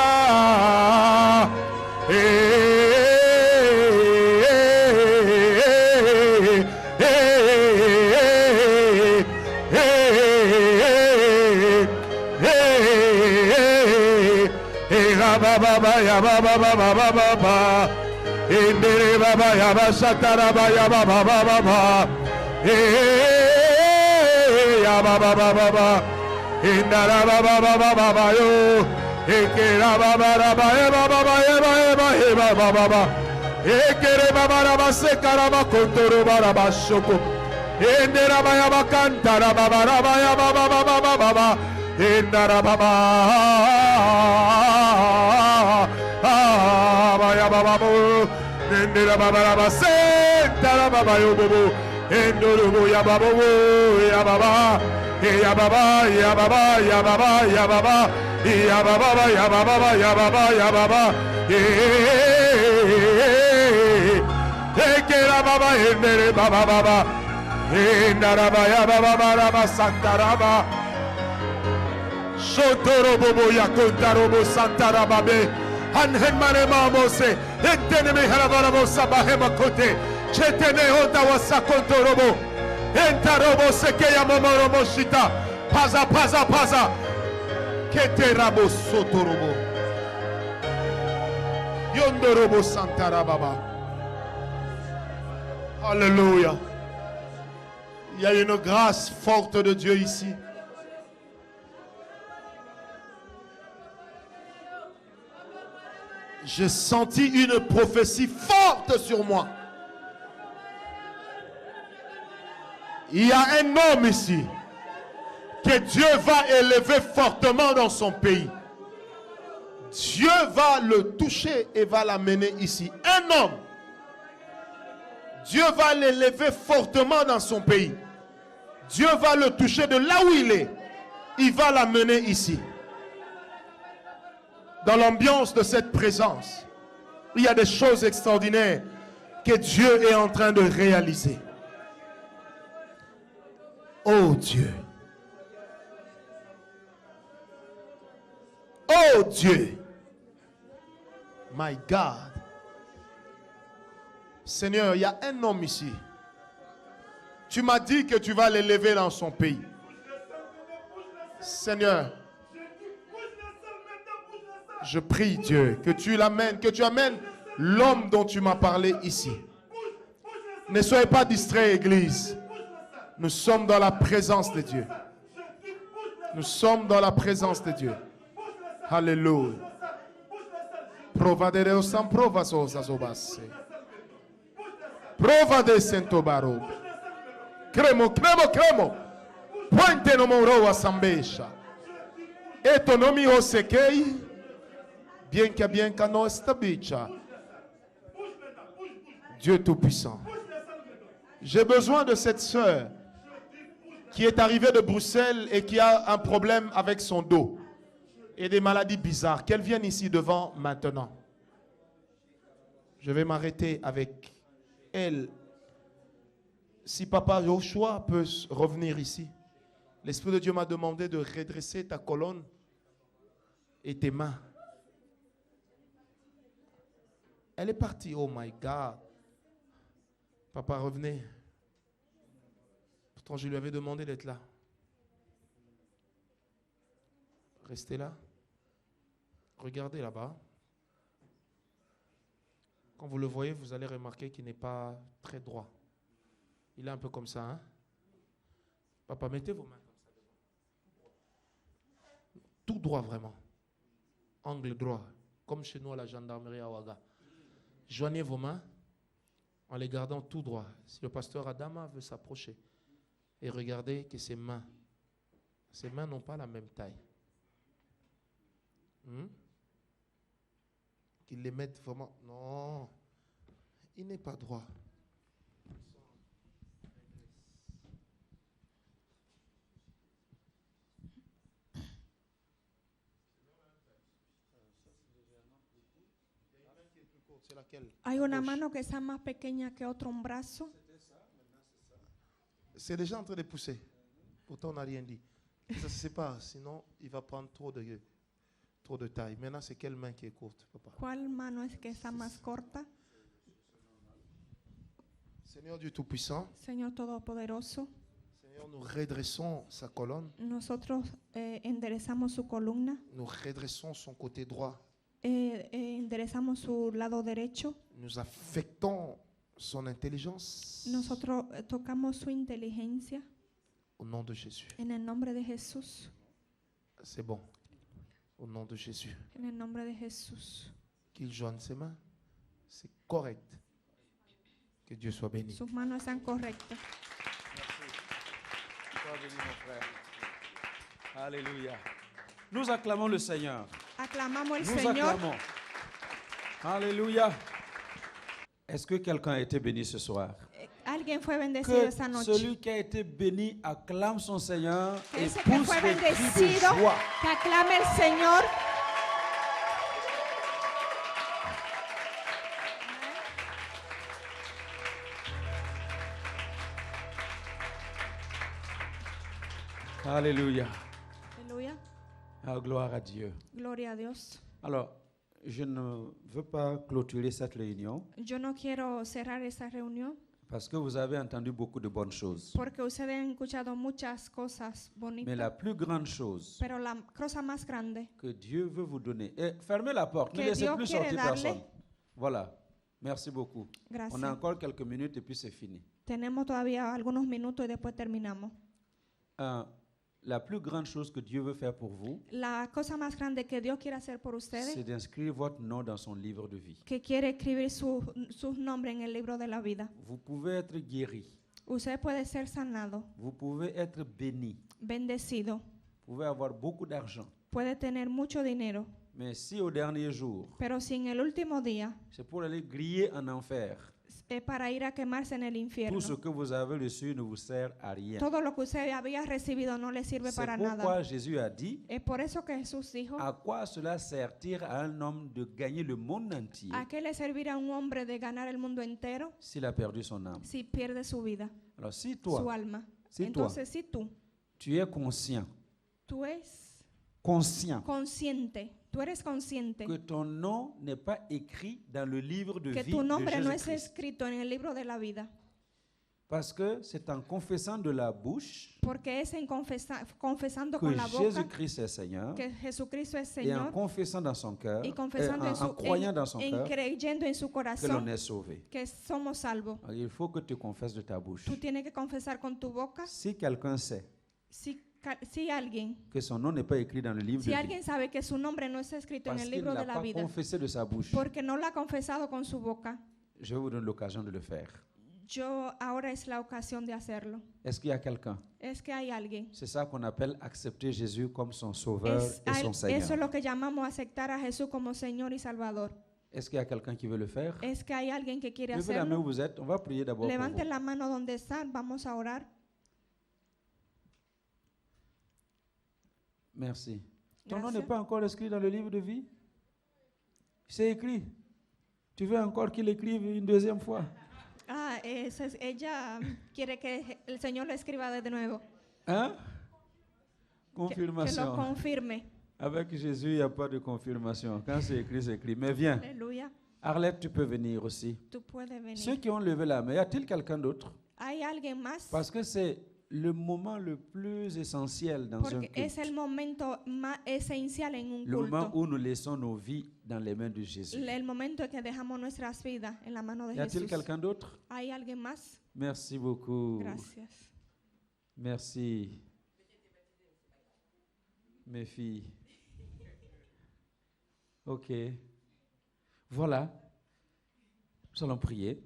Baba ya baba indere baba ya basatara ya baba ya baba indara baba yo ekera baba ya baba ekere baba sekara kontoro baba shoko indera baba bakantara baba ya baba indara baba ya baba indera baba sentara baba yo bobo endoro ya baba ya baba ya baba ya baba ya baba ya baba ya baba ya baba ya baba ya baba ekera baba endere baba indara baba ya baba santaraba Shotoro bobo ya kontarobo santarababe Anhemane mamose Enteneme haravarabo sabahema kote Chetene honda wasakontorobo Entarobo sekeya momorobo shita Paza Keterabo sotorobo Yondorobo santarababa Alléluia. Il y a une grâce forte de Dieu ici. J'ai senti une prophétie forte sur moi. Il y a un homme ici que Dieu va élever fortement dans son pays. Dieu va le toucher et va l'amener ici. Un homme. Dieu va l'élever fortement dans son pays. Dieu va le toucher de là où il est Il va l'amener ici. Dans l'ambiance de cette présence, il y a des choses extraordinaires que Dieu est en train de réaliser. Oh Dieu. Oh Dieu. My God. Seigneur, il y a un homme ici. Tu m'as dit que tu vas l'élever dans son pays. Seigneur, je prie Dieu que tu l'amènes, que tu amènes l'homme dont tu m'as parlé ici. Ne soyez pas distraits, Église. Nous sommes dans la présence de Dieu. Nous sommes dans la présence de Dieu. Alléluia. Prova de Deus sans prova sosazobasse. Prova de Sentobaro. Cremo, cremo, cremo. Pointe no moro a sambesha. E ton nomi o sekei. Bien qu'à no stabicha. Dieu Tout-Puissant. J'ai besoin de cette sœur qui est arrivée de Bruxelles et qui a un problème avec son dos et des maladies bizarres. Qu'elle vienne ici devant maintenant. Je vais m'arrêter avec elle. Si Papa Joshua peut revenir ici. L'Esprit de Dieu m'a demandé de redresser ta colonne et tes mains. Elle est partie. Oh my God. Papa, revenez. Pourtant, je lui avais demandé d'être là. Restez là. Regardez là-bas. Quand vous le voyez, vous allez remarquer qu'il n'est pas très droit. Il est un peu comme ça. Hein? Papa, mettez vos mains comme ça. Tout droit, vraiment. Angle droit. Comme chez nous à la gendarmerie à Ouaga. Joignez vos mains en les gardant tout droit. Si le pasteur Adama veut s'approcher, et regardez que ses mains n'ont pas la même taille. Qu'il les mette vraiment. Non, il n'est pas droit. Hay una mano que está más pequeña que otro un brazo. C'est déjà en train de pousser. Pourtant, on n'a rien dit. Ça ne se sépare, sinon il va prendre trop de taille. Maintenant, c'est quelle main qui est courte, papa? ¿Cuál mano es que está más corta? Seigneur Dieu Tout-Puissant, Señor Todopoderoso, Seigneur, nous redressons sa colonne. nosotros enderezamos su columna, Nous redressons son côté droit. enderezamos su lado derecho. Nous affectons son intelligence. Nosotros tocamos su inteligencia Au nom de Jésus. en el nombre de Jesús. C'est bon. Au nom de Jésus. En el nombre de Jesús. Qu'il joigne ses mains. C'est correct. Que Dieu soit béni. Sus manos están correctas. Sois béni, mon frère. Alléluia. Nous acclamons le Seigneur. Aclamamos el Nous Señor. acclamons. Alléluia. Est-ce que quelqu'un a été béni ce soir? Alguien fue bendecido Que esta noche. celui qui a été béni acclame son Seigneur et Ese que pousse fue des cris de bendecido, joie. que aclame el Señor. Alléluia. Aleluya. Ah, gloire à Dieu. Gloria a Dios. Alors, je ne veux pas clôturer cette réunion Yo no quiero cerrar esta reunión parce que vous avez entendu beaucoup de bonnes choses. porque ustedes han escuchado muchas cosas Mais la bonitas, plus grande chose pero la cosa más grande que Dieu veut vous donner. Et fermez la porte, ne Que laissez Dios plus quiere sortir darle. personne. Voilà. Merci beaucoup. Gracias. On a encore quelques minutes et puis c'est fini. Tenemos todavía algunos minutos y después terminamos. La plus grande chose que Dieu veut faire pour vous, La cosa más grande que Dios quiere hacer por c'est ustedes, d'inscrire votre nom dans son livre de vie. que quiere escribir sus nombres en el libro de la vida. Vous pouvez être guéri, Usted puede ser sanado, vous pouvez être béni, bendecido, vous pouvez avoir beaucoup d'argent. puede tener mucho dinero, Mais si au dernier jour, pero si en el último día c'est pour aller griller en enfer, para ir a quemarse en el infierno. Tout ce que vous avez reçu ne vous sert à rien. Todo lo que usted había recibido no le sirve C'est para pourquoi nada. Jésus a dit, Es por eso que Jesús dijo, à quoi cela sert-il à un homme de gagner le monde entier ¿a qué le servirá a un hombre de ganar el mundo entero s'il a perdu son âme? si pierde su vida, Alors si su toi, alma? si toi, Entonces, si tu es conscient tú eres consciente que ton nom n'est pas écrit dans le livre de que vie tu de nombre no es Jésus-Christ. escrito en el libro de la vida, Parce que c'est en confessant de la bouche porque es en confesando que con la boca Jésus-Christ est Seigneur que Jesucristo es et en Señor confessant dans son cœur, y confesando en croyant dans son cœur creyendo en su que l'on corazón est sauvé. que somos salvos. Alors, il faut que tu confesses de ta bouche. Tú tienes que confesar con tu boca. Si quelqu'un sait Si alguien que son nom n'est pas écrit dans le livre de vie, alguien sabe que su nombre no está escrito en parce el qu'il libro n'a de la pas vida, confessé de sa bouche, porque no lo ha confesado con su boca, je vous donne l'occasion de le faire. ahora es la ocasión de hacerlo. Est-ce qu'il y a quelqu'un? Es que hay alguien. C'est ça qu'on appelle accepter Jésus comme son sauveur et son Eso es Seigneur. lo que llamamos aceptar a Jesús como Señor y Salvador. Est-ce qu'il y a quelqu'un qui veut le faire? Es que hay alguien que quiere Levez la main où hacerlo. vous êtes. On va prier d'abord pour Levanten vous. la mano donde están. Vamos a orar. Merci. Ton nom Gracias. n'est pas encore inscrit dans le livre de vie? C'est écrit. Tu veux encore qu'il écrive une deuxième fois? Ella quiere que el Señor lo escriba de nuevo. Hein? Que lo Confirmation. confirme. Avec Jésus, il n'y a pas de confirmation. Quand c'est écrit, c'est écrit. Mais viens. Aleluya. Arlette, tu peux venir aussi. Tú puedes venir. Ceux qui ont levé la main, y a-t-il quelqu'un d'autre? ¿Hay alguien más? Parce que c'est le moment le plus essentiel dans un Porque es culte. el momento más esencial en un Le moment culto. où nous laissons nos vies dans les mains de Jésus. El momento en que dejamos nuestras vidas en la mano de Y a-t-il Jesús. quelqu'un d'autre? ¿Hay alguien más? Merci beaucoup. Gracias. Merci. Mes filles. Ok. Voilà. Nous allons prier.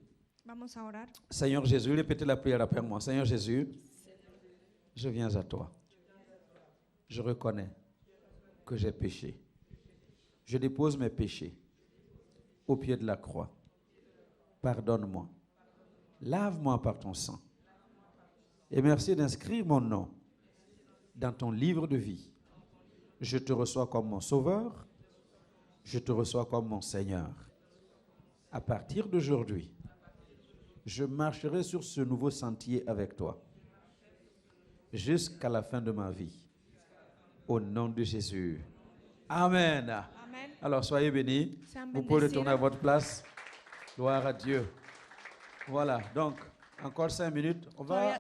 Vamos a orar. Seigneur Jésus, répétez la prière après moi. Seigneur Jésus, je viens à toi. Je reconnais que j'ai péché. Je dépose mes péchés au pied de la croix. Pardonne-moi. Lave-moi par ton sang. Et merci d'inscrire mon nom dans ton livre de vie. Je te reçois comme mon sauveur. Je te reçois comme mon Seigneur. À partir d'aujourd'hui, je marcherai sur ce nouveau sentier avec toi jusqu'à la fin de ma vie. Au nom de Jésus. Amen. Amen. Alors soyez bénis. Sean Vous pouvez bendecidos. retourner à votre place. Gloire à Dieu. Voilà, donc, encore 5 minutes. On va